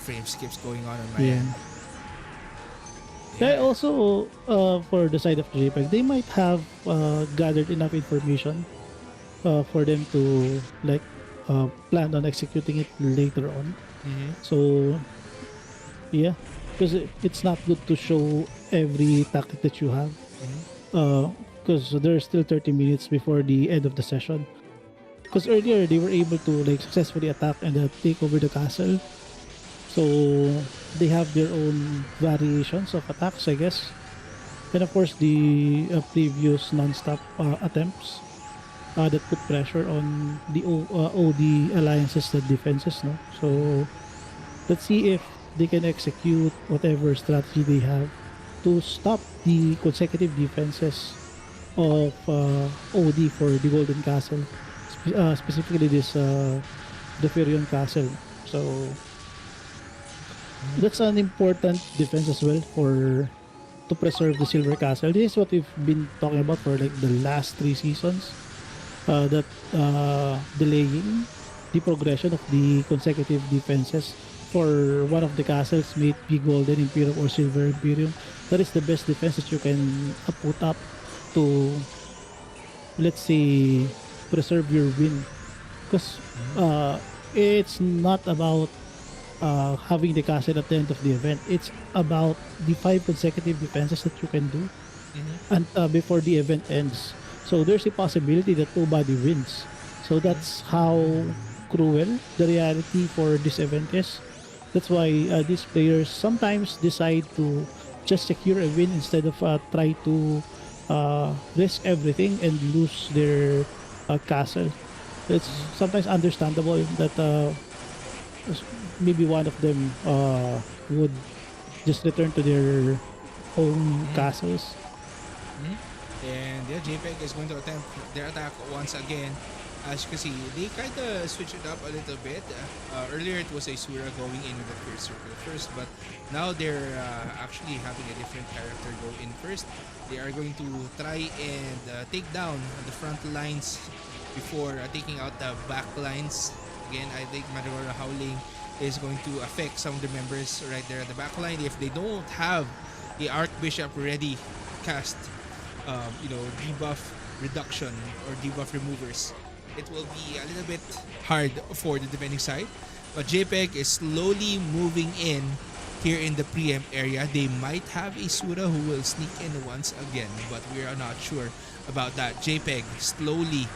frame skips going on my Yeah. end. Yeah, Yeah. also for the side of JPEG, they might have gathered enough information for them to like plan on executing it later on. Mm-hmm. So yeah, because it's not good to show every tactic that you have. Mm-hmm. Because there's still 30 minutes before the end of the session. Because earlier they were able to like successfully attack and take over the castle. So they have their own variations of attacks, I guess. And of course, the previous non-stop attempts that put pressure on the OD alliances, the defenses, no? So let's see if they can execute whatever strategy they have to stop the consecutive defenses of OD for the Golden Castle, specifically this the Furion Castle. So that's an important defense as well for to preserve the Silver Castle. This is what we've been talking about for like the last 3 seasons. That delaying the progression of the consecutive defenses for one of the castles, may it be Golden Imperium or Silver Imperium. That is the best defense that you can put up to, let's say, preserve your win. Because it's not about having the castle at the end of the event. It's about the 5 consecutive defenses that you can do Mm-hmm. and before the event ends. So there's a possibility that nobody wins. So that's how cruel the reality for this event is. That's why these players sometimes decide to just secure a win instead of try to risk everything and lose their castle. It's sometimes understandable that maybe one of them would just return to their home Mm-hmm. castles. Mm-hmm. And yeah, JPEG is going to attempt their attack once again. As you can see, they kind of switched it up a little bit. Earlier, it was a Sura going in with the first circle first, but now they're actually having a different character go in first. They are going to try and take down the front lines before taking out the back lines. Again, I think Madara Howling is going to affect some of the members right there at the back line if they don't have a Archbishop ready cast debuff reduction or debuff removers. It will be a little bit hard for the defending side. But JPEG is slowly moving in here in the preempt area. They might have a Sura who will sneak in once again, but we are not sure about that. JPEG slowly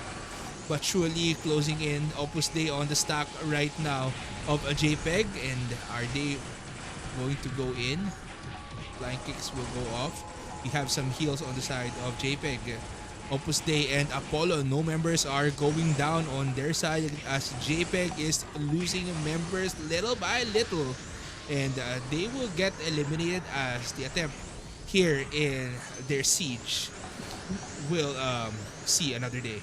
but surely closing in. Opus Dei on the stack right now of a JPEG, and are they going to go in? Flying kicks will go off. We have some heals on the side of JPEG. Opus Dei and Apollo, no members are going down on their side as JPEG is losing members little by little. And they will get eliminated as the attempt here in their siege will see another day.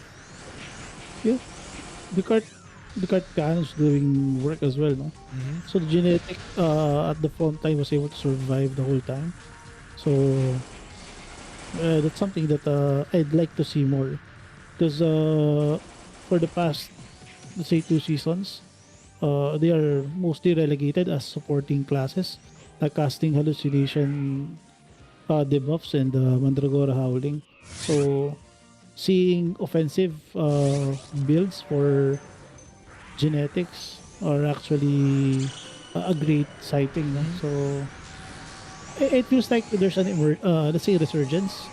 Yeah, the cart the cart is doing work as well, no? Mm-hmm. So the genetic at the front line was able to survive the whole time. So that's something that I'd like to see more because for the past, let's say, 2 seasons, they are mostly relegated as supporting classes, like casting hallucination debuffs and Mandragora howling. So seeing offensive builds for genetics are actually a great sighting. No? Mm-hmm. So it feels like there's an let's say resurgence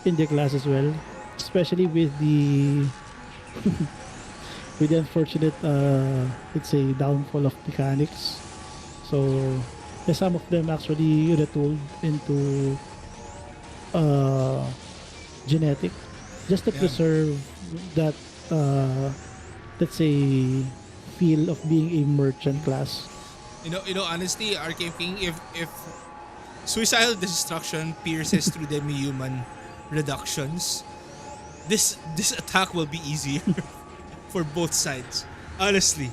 in the class as well, especially with the unfortunate let's say downfall of mechanics. So some of them actually retooled into uh, genetic just to Yeah. preserve that uh, let's say feel of being a merchant class. Honestly, RKM.King, if suicidal destruction pierces through demi-human reductions, this attack will be easier for both sides. Honestly,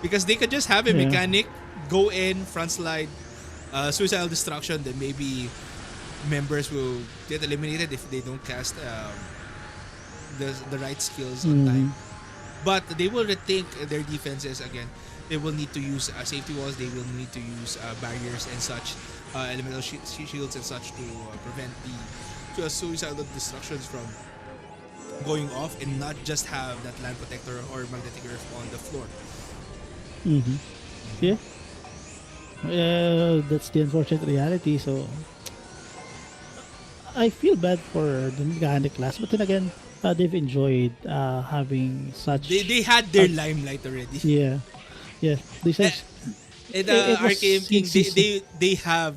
because they could just have a Yeah. mechanic go in front slide, suicidal destruction, then maybe members will get eliminated if they don't cast the right skills on time. Mm-hmm. But they will rethink their defenses again. They will need to use safety walls. They will need to use barriers and such, elemental shields and such to prevent the suicidal destructions from going off, and not just have that land protector or magnetic earth on the floor. Mm-hmm. Yeah. That's the unfortunate reality. So I feel bad for the mechanic class, but then again, they've enjoyed having such. They had their limelight already. Yeah, yeah. They said And it was RKM.King, season. they have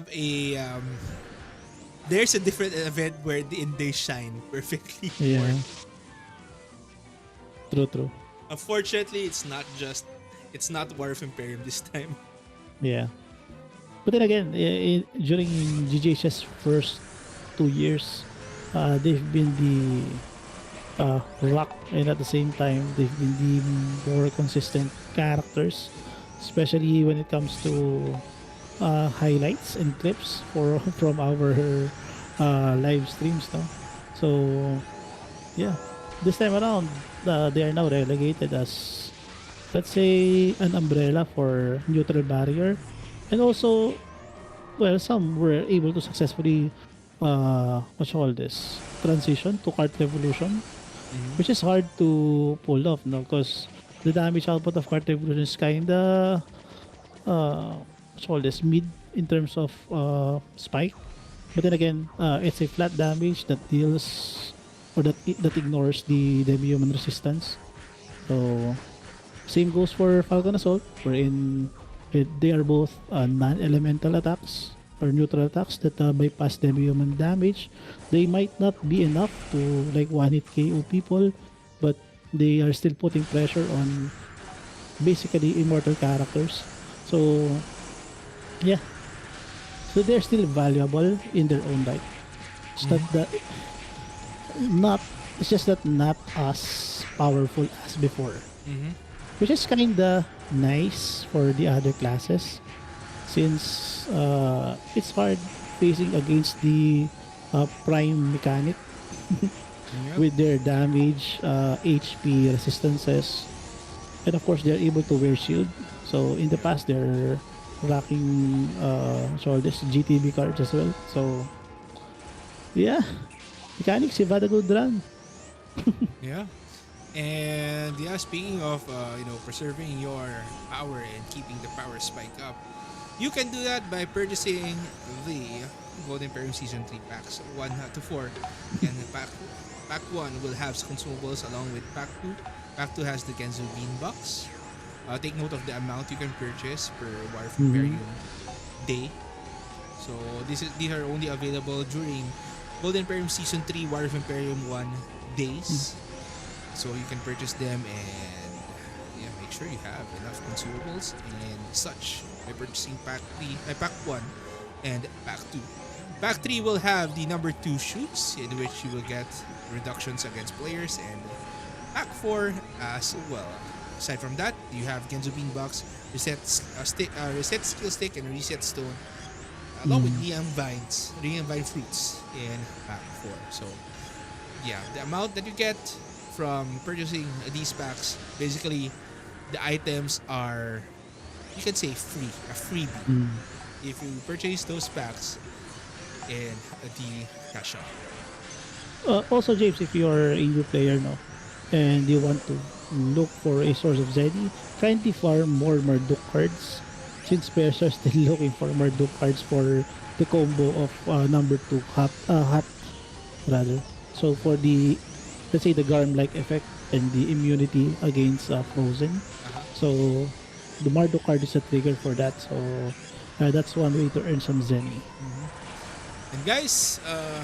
a there's a different event where they shine perfectly for. Yeah, true, true. Unfortunately, it's not War of Imperium this time. Yeah, but then again, during GJ's first 2 years, they've been the rock, and at the same time, they've been the more consistent characters, especially when it comes to highlights and clips for from our live streams. No? So yeah, this time around, they are now relegated as, let's say, an umbrella for neutral barrier, and also, well, some were able to successfully what you call this, transition to card revolution, Mm-hmm. which is hard to pull off, no, because the damage output of card revolution is kinda what you call this, mid in terms of spike. But then again, it's a flat damage that deals, or that ignores the demi-human resistance. So same goes for Falcon Assault, wherein they are both non-elemental attacks or neutral attacks that bypass demi-human damage. They might not be enough to like one-hit KO people, but they are still putting pressure on basically immortal characters. So yeah, so they're still valuable in their own right. It's not Mm-hmm. that not it's just that not as powerful as before, Mm-hmm. which is kinda nice for the other classes since it's hard facing against the prime mechanic Yep. with their damage, HP resistances, and of course they're able to wear shield. So in the past they're rocking so this GTB cards as well. So yeah, mechanics, you've had a good run. Yeah. And yeah, speaking of preserving your power and keeping the power spike up, you can do that by purchasing the Golden Emperium Season 3 packs 1 to 4. And pack 1 will have consumables along with pack 2. Pack 2 has the Genzo Bean box. Take note of the amount you can purchase per War of Mm-hmm. Imperium day. So these are only available during Golden Imperium Season 3 War of Imperium 1 days. So you can purchase them and yeah, make sure you have enough consumables and such by purchasing pack 1 and pack 2. Pack 3 will have the number 2 shoots in which you will get reductions against players, and pack 4 as well. Aside from that, you have Genzo Bean Box, reset skill stick, and reset stone, along with Liam Vine fruits in pack 4. So yeah, the amount that you get from purchasing these packs, basically the items are, you can say, a freebie if you purchase those packs in the cash shop. Also, James, if you're a new player now and you want to look for a source of Zeddy, kindly farm more Marduk cards since players are still looking for Marduk cards for the combo of number 2 hat rather. So for the, let's say, the Garm-like effect and the immunity against Frozen. Uh-huh. So the Marduk card is a trigger for that. So that's one way to earn some Zenny. And guys,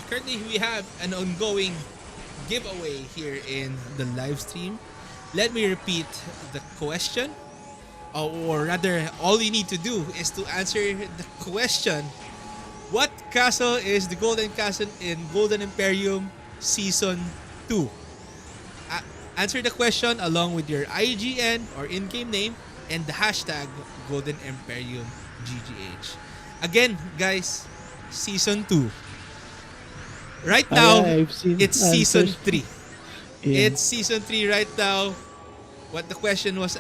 currently we have an ongoing giveaway here in the live stream. Let me repeat the question, or rather, all you need to do is to answer the question: what castle is the Golden Castle in Golden Emperium Season 2? Answer the question along with your IGN or in-game name and the hashtag Golden Emperium GGH. Again, guys, Season 2. Right now, I've seen it's Season answers. 3. Yeah. It's Season 3 right now. What the question was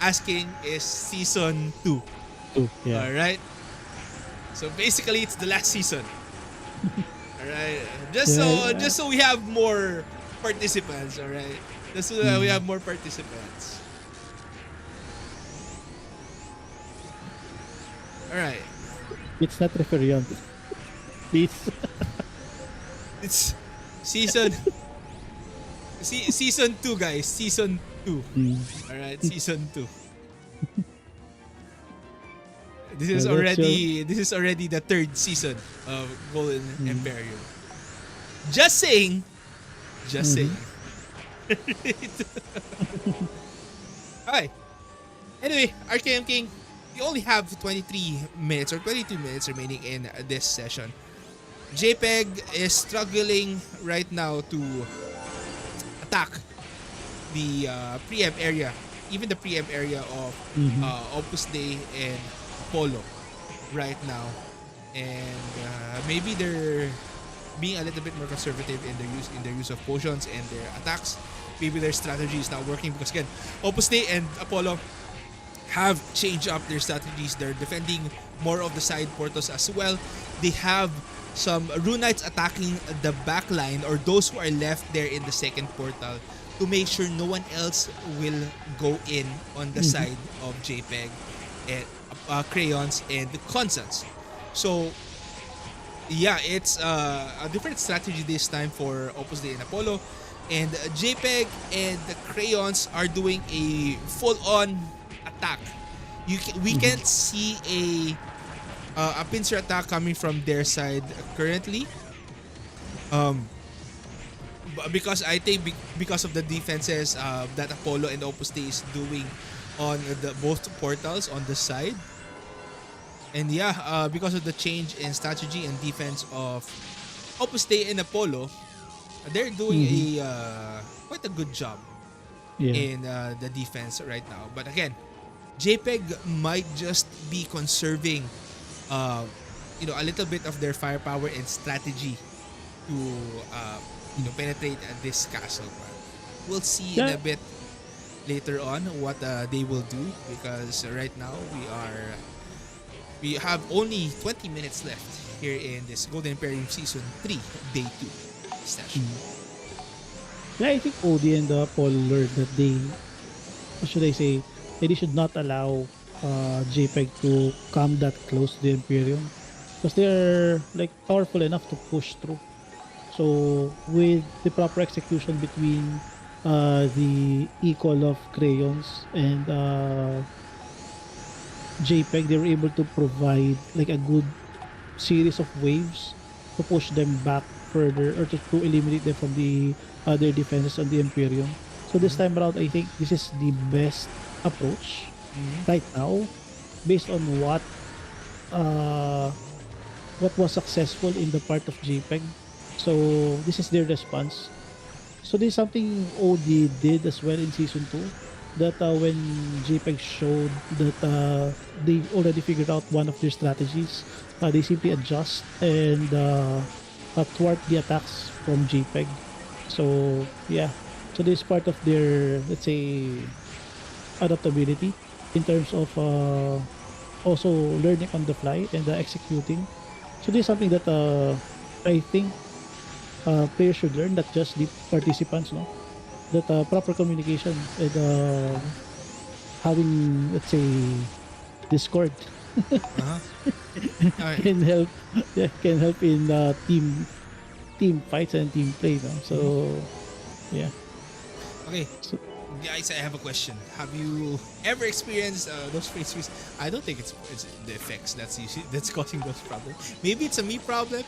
asking is Season 2. Two. Yeah. Alright? So basically, it's the last season. Alright? Yeah. Just so we have more participants, alright? Just so that we have more participants. Alright. It's not Referion. Please. It's season season 2, guys. Season 2. Alright, season 2. This is already the third season of Golden Emperium. Just saying. Just saying. Hi. Anyway, RKM.King, we only have 23 minutes or 22 minutes remaining in this session. JPEG is struggling right now to attack the preempt area, even the preempt area of Opus Dei and Apollo right now. And maybe they're being a little bit more conservative in their use of potions and their attacks. Maybe their strategy is not working because again, Opus Dei and Apollo have changed up their strategies. They're defending more of the side portals as well. They have some Rune Knights attacking the back line or those who are left there in the second portal to make sure no one else will go in on the side of JPEG and Crayons and Constance. So yeah, it's a different strategy this time for Opus Dei and Apollo. And JPEG and the Crayons are doing a full-on attack. We can't see a pincer attack coming from their side currently. Because I think because of the defenses that Apollo and Opus Dei is doing on the both portals on the side. And yeah, because of the change in strategy and defense of Opus Dei and Apollo, they're doing a quite a good job in the defense right now. But again, JPEG might just be conserving a little bit of their firepower and strategy to penetrate this castle. But we'll see in a bit later on what they will do, because right now we have only 20 minutes left here in this Golden Emperium Season 3 Day 2 session. Yeah, I think Odie and Paul learned that what should I say, they should not allow JPEG to come that close to the Imperium. because they're like powerful enough to push through. So with the proper execution between the equal of crayons and JPEG, they were able to provide like a good series of waves to push them back further or to eliminate them from the other defenses on the Imperium. So this Mm-hmm. time around, I think this is the best approach Mm-hmm. right now based on uh what was successful in the part of JPEG. So this is their response. So this is something OD did as well in season 2, that when JPEG showed that they already figured out one of their strategies, they simply adjust and thwart the attacks from JPEG. So yeah, so this is part of their, let's say, adaptability in terms of also learning on the fly and executing. So this is something that I think players should learn, not just the participants, no? That proper communication and having, let's say, Discord Uh-huh. All right. can help. Yeah, can help in team fights and team play, no? Mm-hmm. So yeah. Okay, So guys, I have a question. Have you ever experienced those face freeze? I don't think it's the effects that's causing those problems. Maybe it's a me problem,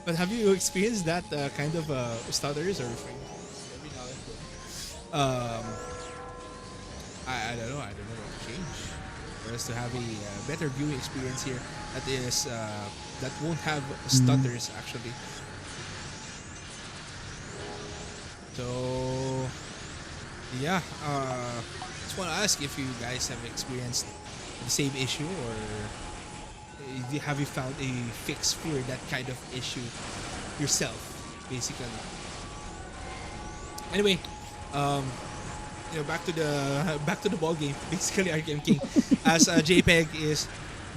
but have you experienced that kind of stutters or frame freeze every now and then? Um, I don't know. I don't know what to change for us to have a better viewing experience here. That is that won't have mm, stutters actually. So yeah, just want to ask if you guys have experienced the same issue or have you found a fix for that kind of issue yourself, basically. Anyway, um, back to the back to the ball game. Basically, RKM.King, as JPEG is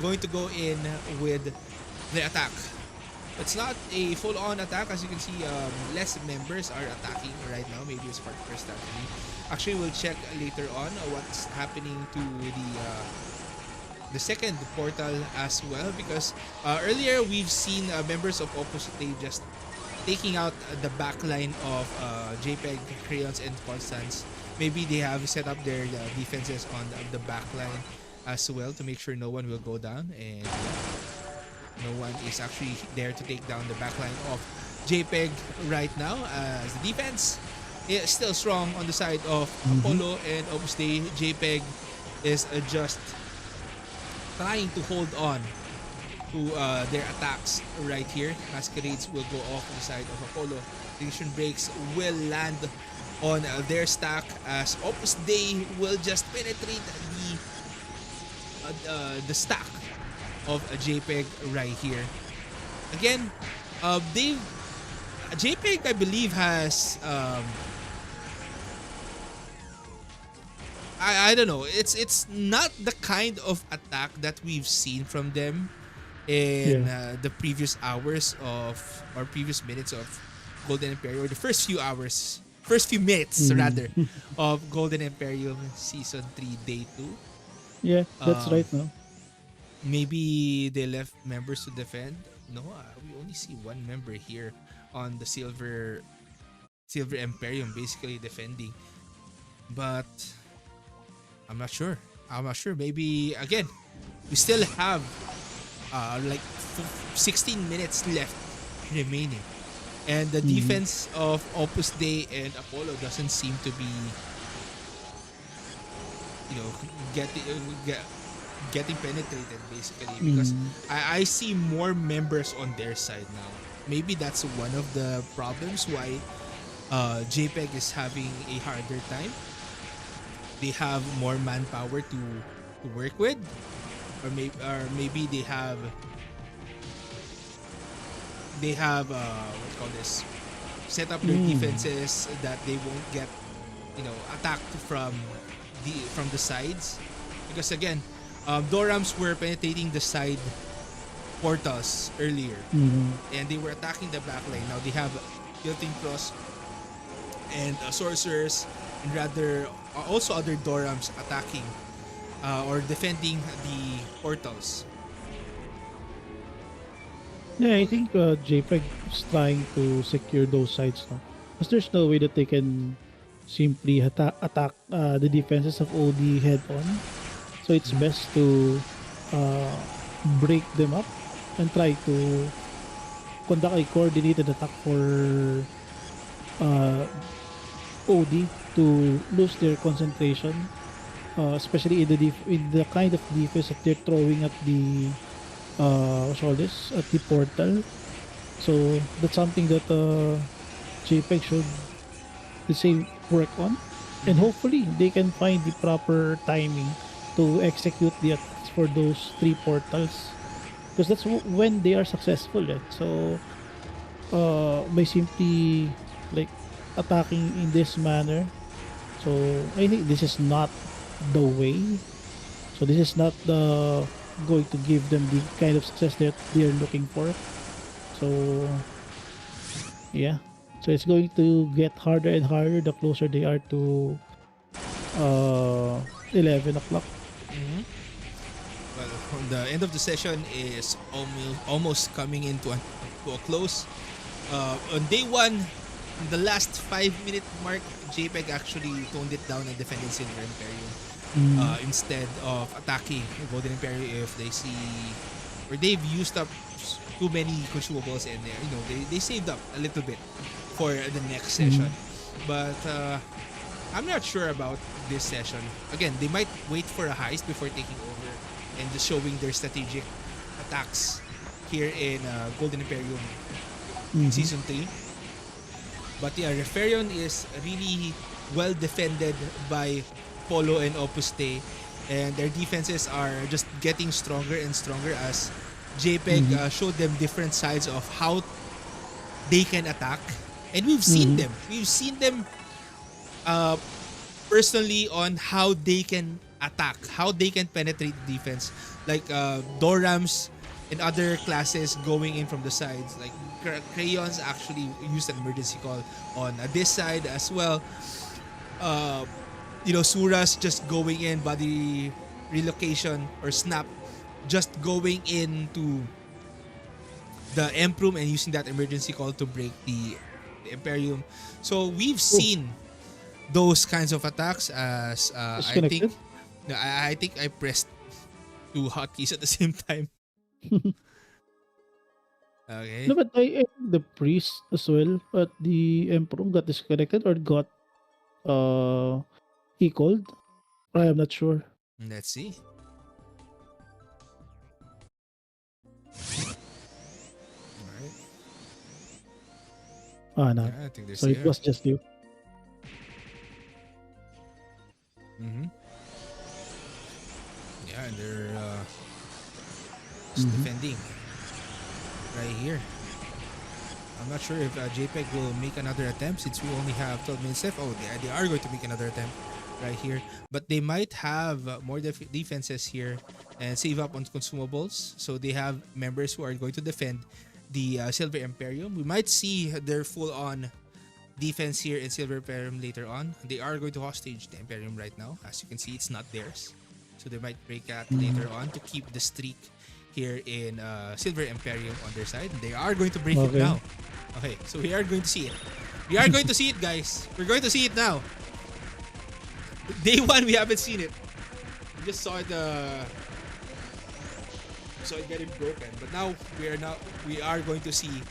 going to go in with the attack. It's not a full-on attack, as you can see. Less members are attacking right now. Maybe it's part of their strategy. Actually, we'll check later on what's happening to the second portal as well, because earlier we've seen members of Opposite Day just taking out the backline of JPEG, Crayons, and Constance. Maybe they have set up their defenses on the backline as well to make sure no one will go down, and no one is actually there to take down the backline of JPEG right now, as the defense is still strong on the side of mhm. Apollo and Opus Day. JPEG is just trying to hold on to their attacks right here. Masquerades will go off on the side of Apollo. Ignition breaks will land on their stack, as Opus Day will just penetrate the stack of a JPEG right here. Again, they JPEG, I believe, has I don't know. It's not the kind of attack that we've seen from them in Yeah. the previous hours of or previous minutes of Golden Imperium, or the first few hours, first few minutes rather, Mm. of Golden Imperium Season 3 Day 2. Yeah, that's Um, right now. Maybe they left members to defend. No, we only see one member here on the Silver Imperium basically defending. But I'm not sure. Maybe again, we still have like 16 minutes left remaining. And the Mhm. defense of Opus Day and Apollo doesn't seem to be, you know, getting getting penetrated basically, because Mhm. I see more members on their side now. Maybe that's one of the problems why JPEG is having a harder time. They have more manpower to work with, or maybe they have what do you call this, set up their Mm. defenses that they won't get, attacked from the sides, because again, Dorams were penetrating the side portals earlier, Mhm. and they were attacking the backline. Now they have built-in cross and sorcerers, and rather also other Dorams attacking or defending the portals. Yeah, I think JPEG is trying to secure those sides now. Because there's no way that they can simply attack the defenses of OD head on. So it's best to uh, break them up and try to conduct a coordinated attack for uh, OD to lose their concentration, especially in in the kind of defense that they're throwing at the what's all this at the portal. So that's something that JPEG should, let's say, work on, and Mm-hmm. hopefully they can find the proper timing to execute the attacks for those three portals, because that's when they are successful. Eh. So by simply like attacking in this manner, so I think this is not the way. So this is not the going to give them the kind of success that they're looking for. So yeah. So it's going to get harder and harder the closer they are to 11 o'clock. Mm-hmm. Well, the end of the session is almost coming to a close. On day one, the last 5 minute mark, JPEG actually toned it down and defended Silver Imperium Mm, instead of attacking Golden Imperium if they see or they've used up too many consumables in there. They saved up a little bit for the next session. mm, But I'm not sure about this session. Again, they might wait for a heist before taking over and just showing their strategic attacks here in Golden Imperium mhm, Season 3. But yeah, Referion is really well defended by Polo and Opus Dei, and their defenses are just getting stronger and stronger as JPEG mhm, showed them different sides of how they can attack. And we've seen mhm, them. We've seen them uh, personally on how they can attack, how they can penetrate defense. Like Dorams and other classes going in from the sides. Like Crayons actually used an emergency call on this side as well. Uh, Suras just going in, body relocation or snap, just going into the Emperor and using that emergency call to break the Imperium. So we've oh, seen those kinds of attacks as I think disconnected. no, I think I pressed two hotkeys at the same time. No, Okay. but I think the priest as well at the emperor got disconnected or got uh equaled. I am not sure. Let's see. All right. Ah, no. Yeah, I think there's So it here. was just you. Mm-hmm. Yeah, and they're just Mm-hmm. defending right here. I'm not sure if JPEG will make another attempt since we only have 12 minutes left. Oh, they are going to make another attempt right here. But they might have more defenses here and save up on consumables. So they have members who are going to defend the Silver Imperium. We might see their full-on defense here in Silver Imperium later on. They are going to hostage the Imperium right now. As you can see, it's not theirs. So they might break that Mm-hmm. later on to keep the streak here in Silver Imperium on their side. They are going to break it Okay. now. Okay, so we are going to see it. We are going to see it, guys. We're going to see it now. Day one, we haven't seen it. We just saw it getting broken. But now we are going to see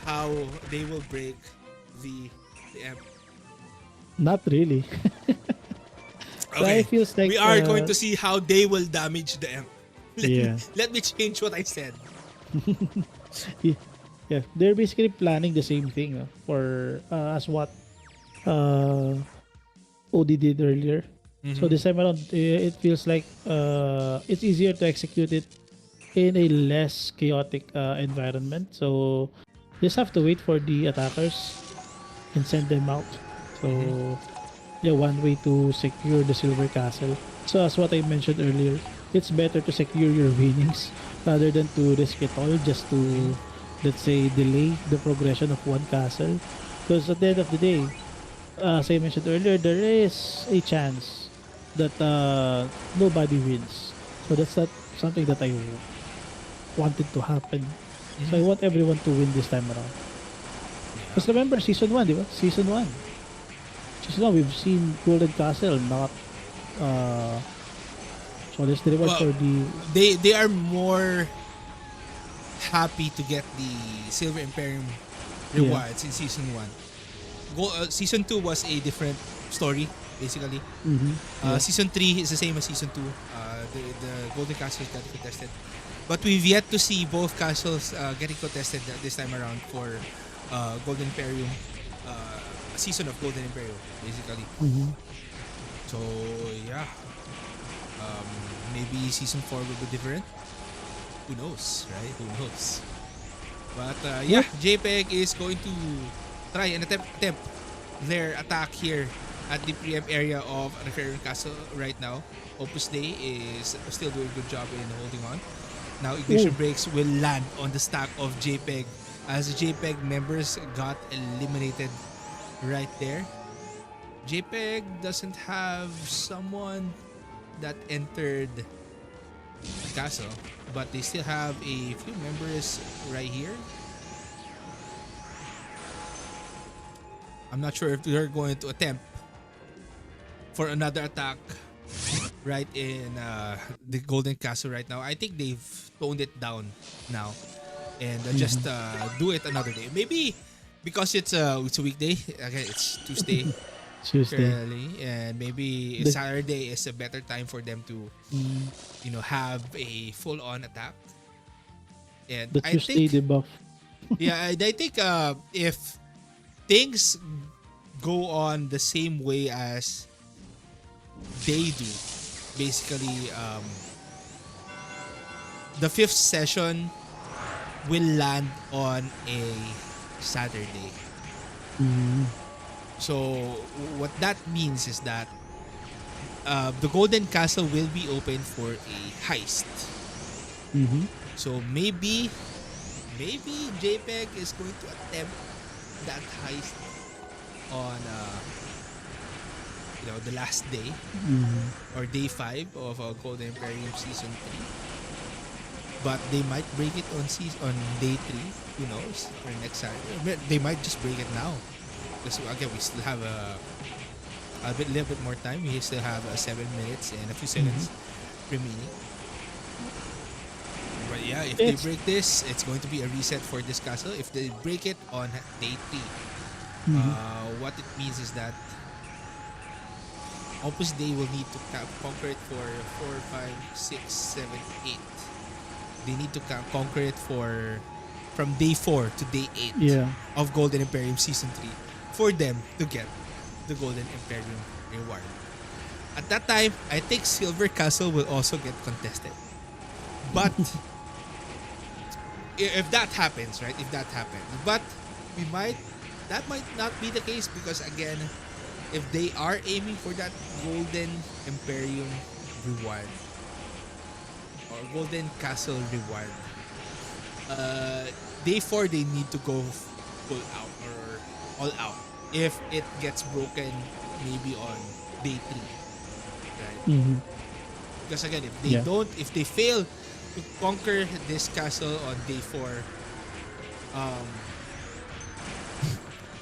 how they will break the the amp. Not really. So I Okay, feels like we are going to see how they will damage the amp. yeah. Let me change what I said. Yeah, yeah, they're basically planning the same thing for as what uh OD did earlier. So Mm-hmm. this time around, it feels like it's easier to execute it in a less chaotic environment. So just have to wait for the attackers and send them out. Mm-hmm. So yeah, one way to secure the silver castle. So as what I mentioned earlier, it's better to secure your winnings rather than to risk it all just Mm-hmm. to, let's say, delay the progression of one castle. Because at the end of the day, as I mentioned earlier, there is a chance that nobody wins. So that's not something that I wanted to happen. So I want everyone to win this time around. Yeah. Because remember, season 1, di ba? Season 1. Season 1, we've seen Golden Castle not, uh, so that's the reward Well, for the, they are more happy to get the Silver Imperium yeah. rewards in season one. Season two was a different story, basically. Mm-hmm. Yeah. Season three is the same as season two. The Golden Castles got contested, but we've yet to see both castles getting contested this time around for Golden Imperium, a season of Golden Imperium, basically. Mm-hmm. So yeah, um, maybe season four will be different. Who knows, right? Who knows? But yeah, Yep. JPEG is going to try and attempt their attack here at the preempt area of Recurrent Castle right now. Opus Day is still doing a good job in holding on. Now ignition Oh, breaks will land on the stack of JPEG as the JPEG members got eliminated right there. JPEG doesn't have someone that entered the castle, but they still have a few members right here. I'm not sure if they're going to attempt for another attack right in the Golden Castle right now. I think they've toned it down now and just do it another day. Maybe because it's a weekday. Again, it's Tuesday Tuesday. currently, and maybe The, Saturday is a better time for them to mm, have a full on attack. And the I Tuesday think debuff. I think if things go on the same way as they do, basically the fifth session will land on a Saturday. Mm-hmm. So what that means is that the Golden Castle will be open for a heist. Mm-hmm. So maybe JPEG is going to attempt that heist on the last day Mm-hmm. or day 5 of Golden Emperium season 3. But they might break it on day 3, who knows, or next Saturday. They might just break it now. Because again, we still have little bit more time. We still have 7 minutes and a few seconds remaining. But yeah, if they It's, break this, it's going to be a reset for this castle. If they break it on day 3, mm-hmm. what it means is that Opus Day will need to conquer it for 4, 5, 6, 7, 8. They need to conquer it from day 4 to day 8 Yeah. of Golden Imperium Season 3 for them to get the Golden Imperium reward. At that time, I think Silver Castle will also get contested. But if that happens, right? If that happens, but that might not be the case because again, if they are aiming for that Golden Imperium reward or Golden Castle reward, day 4 they need to go full out or all out. If it gets broken, maybe on day 3, right? Mm-hmm. Because again, Yeah. if they fail to conquer this castle on day 4, um,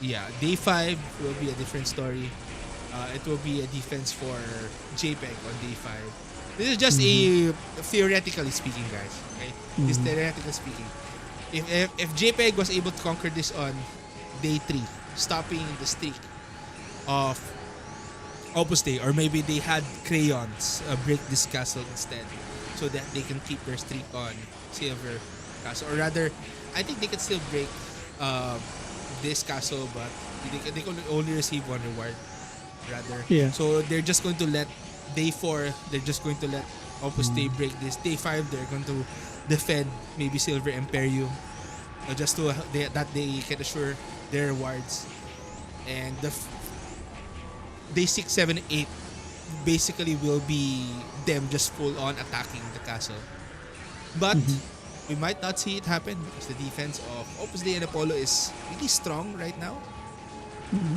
yeah, day 5 will be a different story. It will be a defense for JPEG on day 5. This is just a theoretically speaking, guys. Okay, this theoretically speaking. If JPEG was able to conquer this on day 3, stopping the streak of Opus Day, or maybe they had crayons break this castle instead, so that they can keep their streak on Silver Castle, or rather, I think they can still break this castle, but they can only receive one reward, rather. Yeah. So they're just going to let day 4. They're just going to let Opus Day break this. Day 5, they're going to defend maybe Silver Imperium, just to that they can assure their rewards, and day 6, 7, 8 basically will be them just full on attacking the castle. But we might not see it happen because the defense of Opus Dei and Apollo is really strong right now.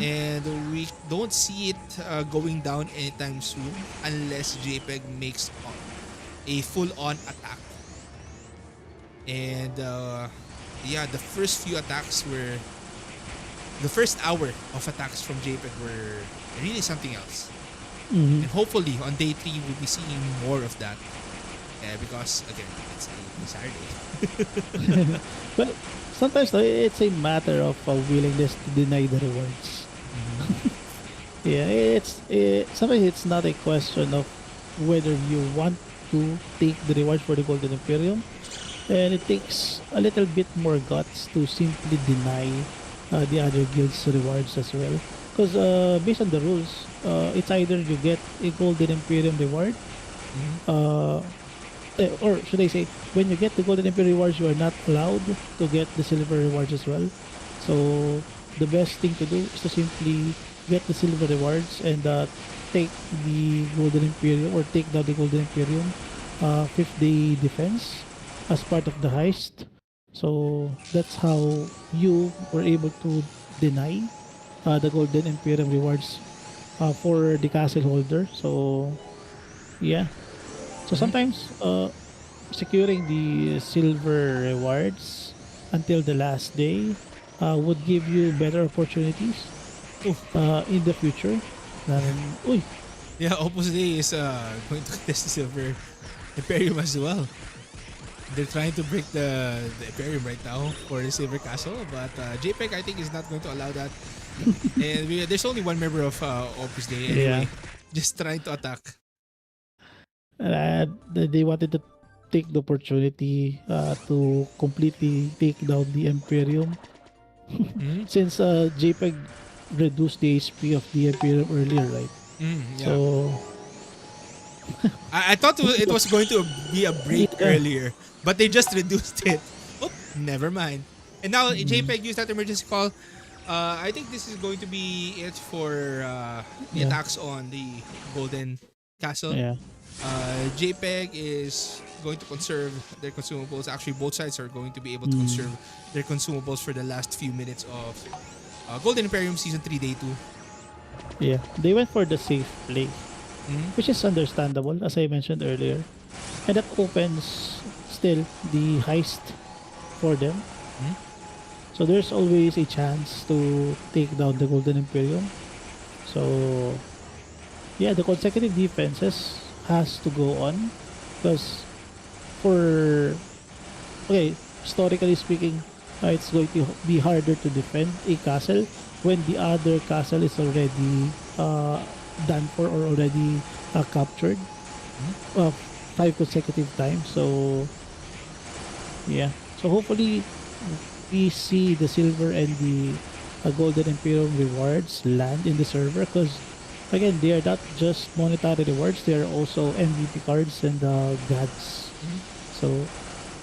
And we don't see it going down anytime soon unless JPEG makes a full on attack. And yeah, the first few attacks were the first hour of attacks from JPEG were really something else. Hmm. And hopefully on day 3 we'll be seeing more of that. Because again, it's a Saturday. But sometimes though, it's a matter of willingness to deny the rewards. Mhm. Yeah, sometimes it's not a question of whether you want to take the reward for the Golden Imperium, and it takes a little bit more guts to simply deny the other guilds' rewards as well. Because based on the rules, it's either you get a Golden Imperium reward, Mhm. uh, or should I say, when you get the Golden Imperium rewards, you are not allowed to get the silver rewards as well. So the best thing to do is to simply get the silver rewards and take the Golden Imperium, or take down the Golden Imperium fifth day defense as part of the heist. So that's how you were able to deny the Golden Imperium rewards for the castle holder. So yeah. So Mhm. sometimes securing the silver rewards until the last day would give you better opportunities Oh, in the future. yeah. Uy, Yeah, Opus Dei is going to test the Silver Imperium as well. They're trying to break the Imperium right now for the Silver Castle, but JPEG I think is not going to allow that. And there's only one member of Opus Dei yeah. anyway, just trying to attack. They wanted to take the opportunity to completely take down the Imperium Mm-hmm. since JPEG reduced the HP of the Imperium earlier, right? Yeah. So, I thought it was going to be a break yeah. earlier, but they just reduced it. Oh, never mind. And now Mm, JPEG used that emergency call. I think this is going to be it for the yeah. attacks on the Golden Castle. Yeah. JPEG is going to conserve their consumables. Actually, both sides are going to be able to Mm, conserve their consumables for the last few minutes of Golden Imperium Season 3 Day 2. yeah. They went for the safe play, Mm-hmm. which is understandable, as I mentioned earlier. And that opens still the heist for them. So there's always a chance to take down the Golden Imperium. So yeah, the consecutive defenses has to go on because for okay, historically speaking, it's going to be harder to defend a castle when the other castle is already done for, or already captured uh, 5 consecutive times. So yeah, so hopefully we see the silver and the golden imperium rewards land in the server, because again, they are not just monetary rewards, they are also MVP cards and gods. Mm-hmm. So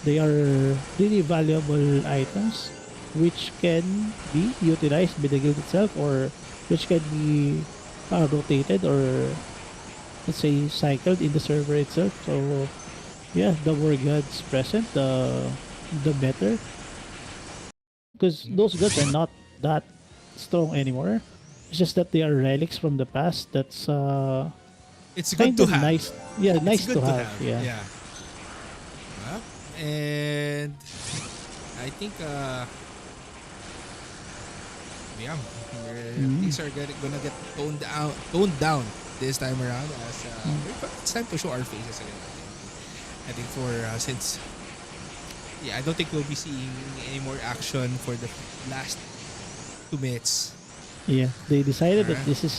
they are really valuable items which can be utilized by the guild itself, or which can be rotated, or let's say cycled in the server itself. So yeah, the more gods present, the better, because those gods are not that strong anymore. It's just that they are relics from the past. That's It's good kind to of have. nice. Yeah, It's nice to good to have. have. Yeah. Yeah. And I think yeah, Mm-hmm. things are gonna get toned down this time around, as it's time to show our faces again. I think for since yeah, I don't think we'll be seeing any more action for the last 2 minutes. Yeah, they decided that Alright. this is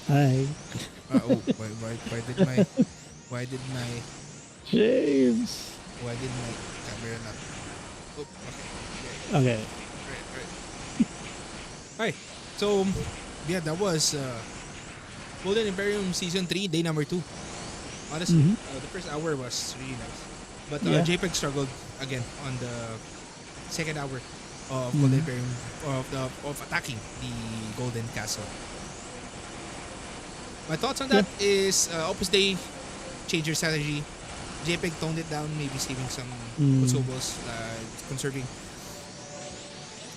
I Oh, why did my James. why did my camera not? Oh, okay. Okay. Right. Alright. So yeah, that was Golden Imperium Season 3, Day number 2. Honestly, Mm-hmm. the first hour was really nice. But Yeah. JPEG struggled again on the second hour of Golden Mm-hmm. Imperium, of attacking the Golden Castle. My thoughts on Yeah. that is Opus Dei changed your strategy. JPEG toned it down, maybe saving some Mm. consumables, conserving.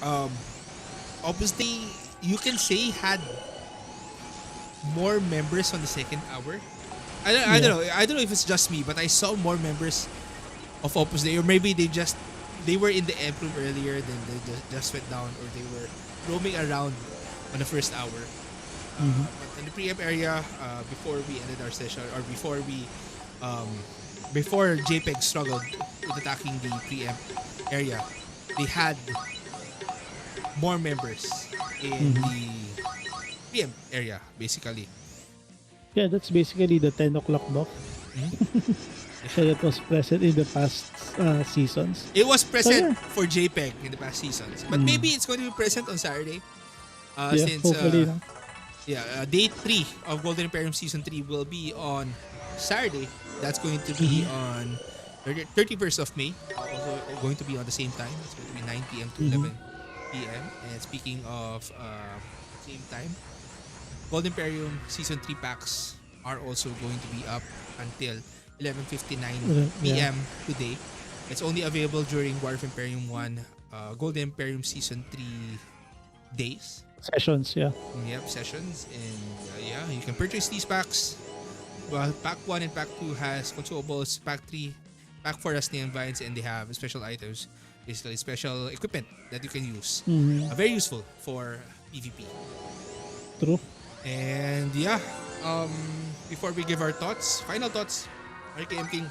Um, Opus Dei, you can say, had more members on the second hour. I don't Yeah. know. I don't know if it's just me, but I saw more members of Opus Dei, or maybe they just they were in the Emp room earlier, then they just went down, or they were roaming around on the first hour. But in the pre-emp area, before we ended our session, or before JPEG struggled with attacking the pre-emp area, they had more members in the pre-emp area, basically. Yeah, that's basically the 10 o'clock buff that was present in the past seasons. It was So present yeah, for JPEG in the past seasons, but maybe it's going to be present on Saturday. yeah, Since hopefully. No? day 3 of Golden Emperium Season 3 will be on Saturday. That's going to be on 31st of May. Also going to be on the same time. It's going to be 9 p.m. to 11 p.m. And speaking of same time, Golden Imperium Season 3 packs are also going to be up until 11:59 Yeah. p.m. today. It's only available during War of Imperium 1 Golden Imperium Season 3 days. Sessions, yeah. Yep, sessions. And yeah, you can purchase these packs. Well, pack 1 and pack 2 has consumables. Pack 3, pack 4 has neon vines, and they have special items, basically special equipment that you can use. Very useful for PvP. True. And yeah, before we give our final thoughts, RKM.King,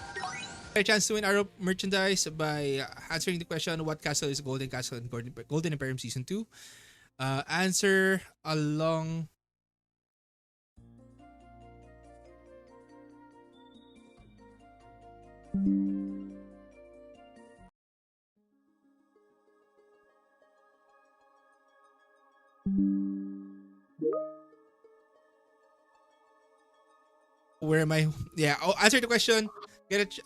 a chance to win our merchandise by answering the question, what castle is Golden Castle in Golden Imperium Season 2? Answer along where am I? Yeah, I'll answer the question.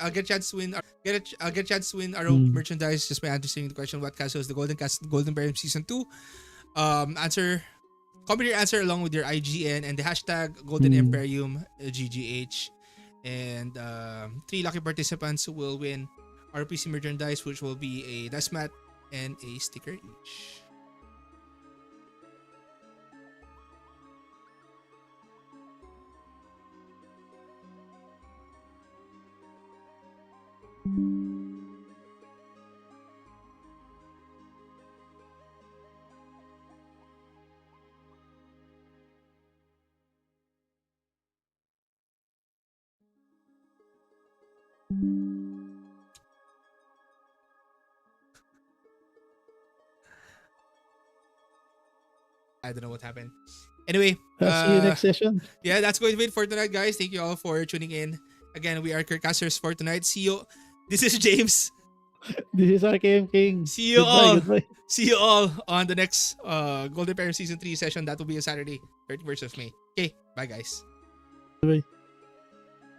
I'll get a chance to win. I'll get a chance to win our merchandise just by answering the question. What castle is the Golden Imperium Season 2? Comment your answer along with your IGN and the hashtag Golden Emperium GGH. And 3 lucky participants will win our PC merchandise, which will be a dust mat and a sticker each. I don't know what happened. Anyway, See you next session. yeah, that's going to be it for tonight, guys. Thank you all for tuning in. Again, we are Carecasters for tonight. See you. This is James. This is RKM.King. See you all. Goodbye. See you all on the next Golden Emperium Season 3 session. That will be on Saturday, 31st of May. Okay, bye, guys. Goodbye.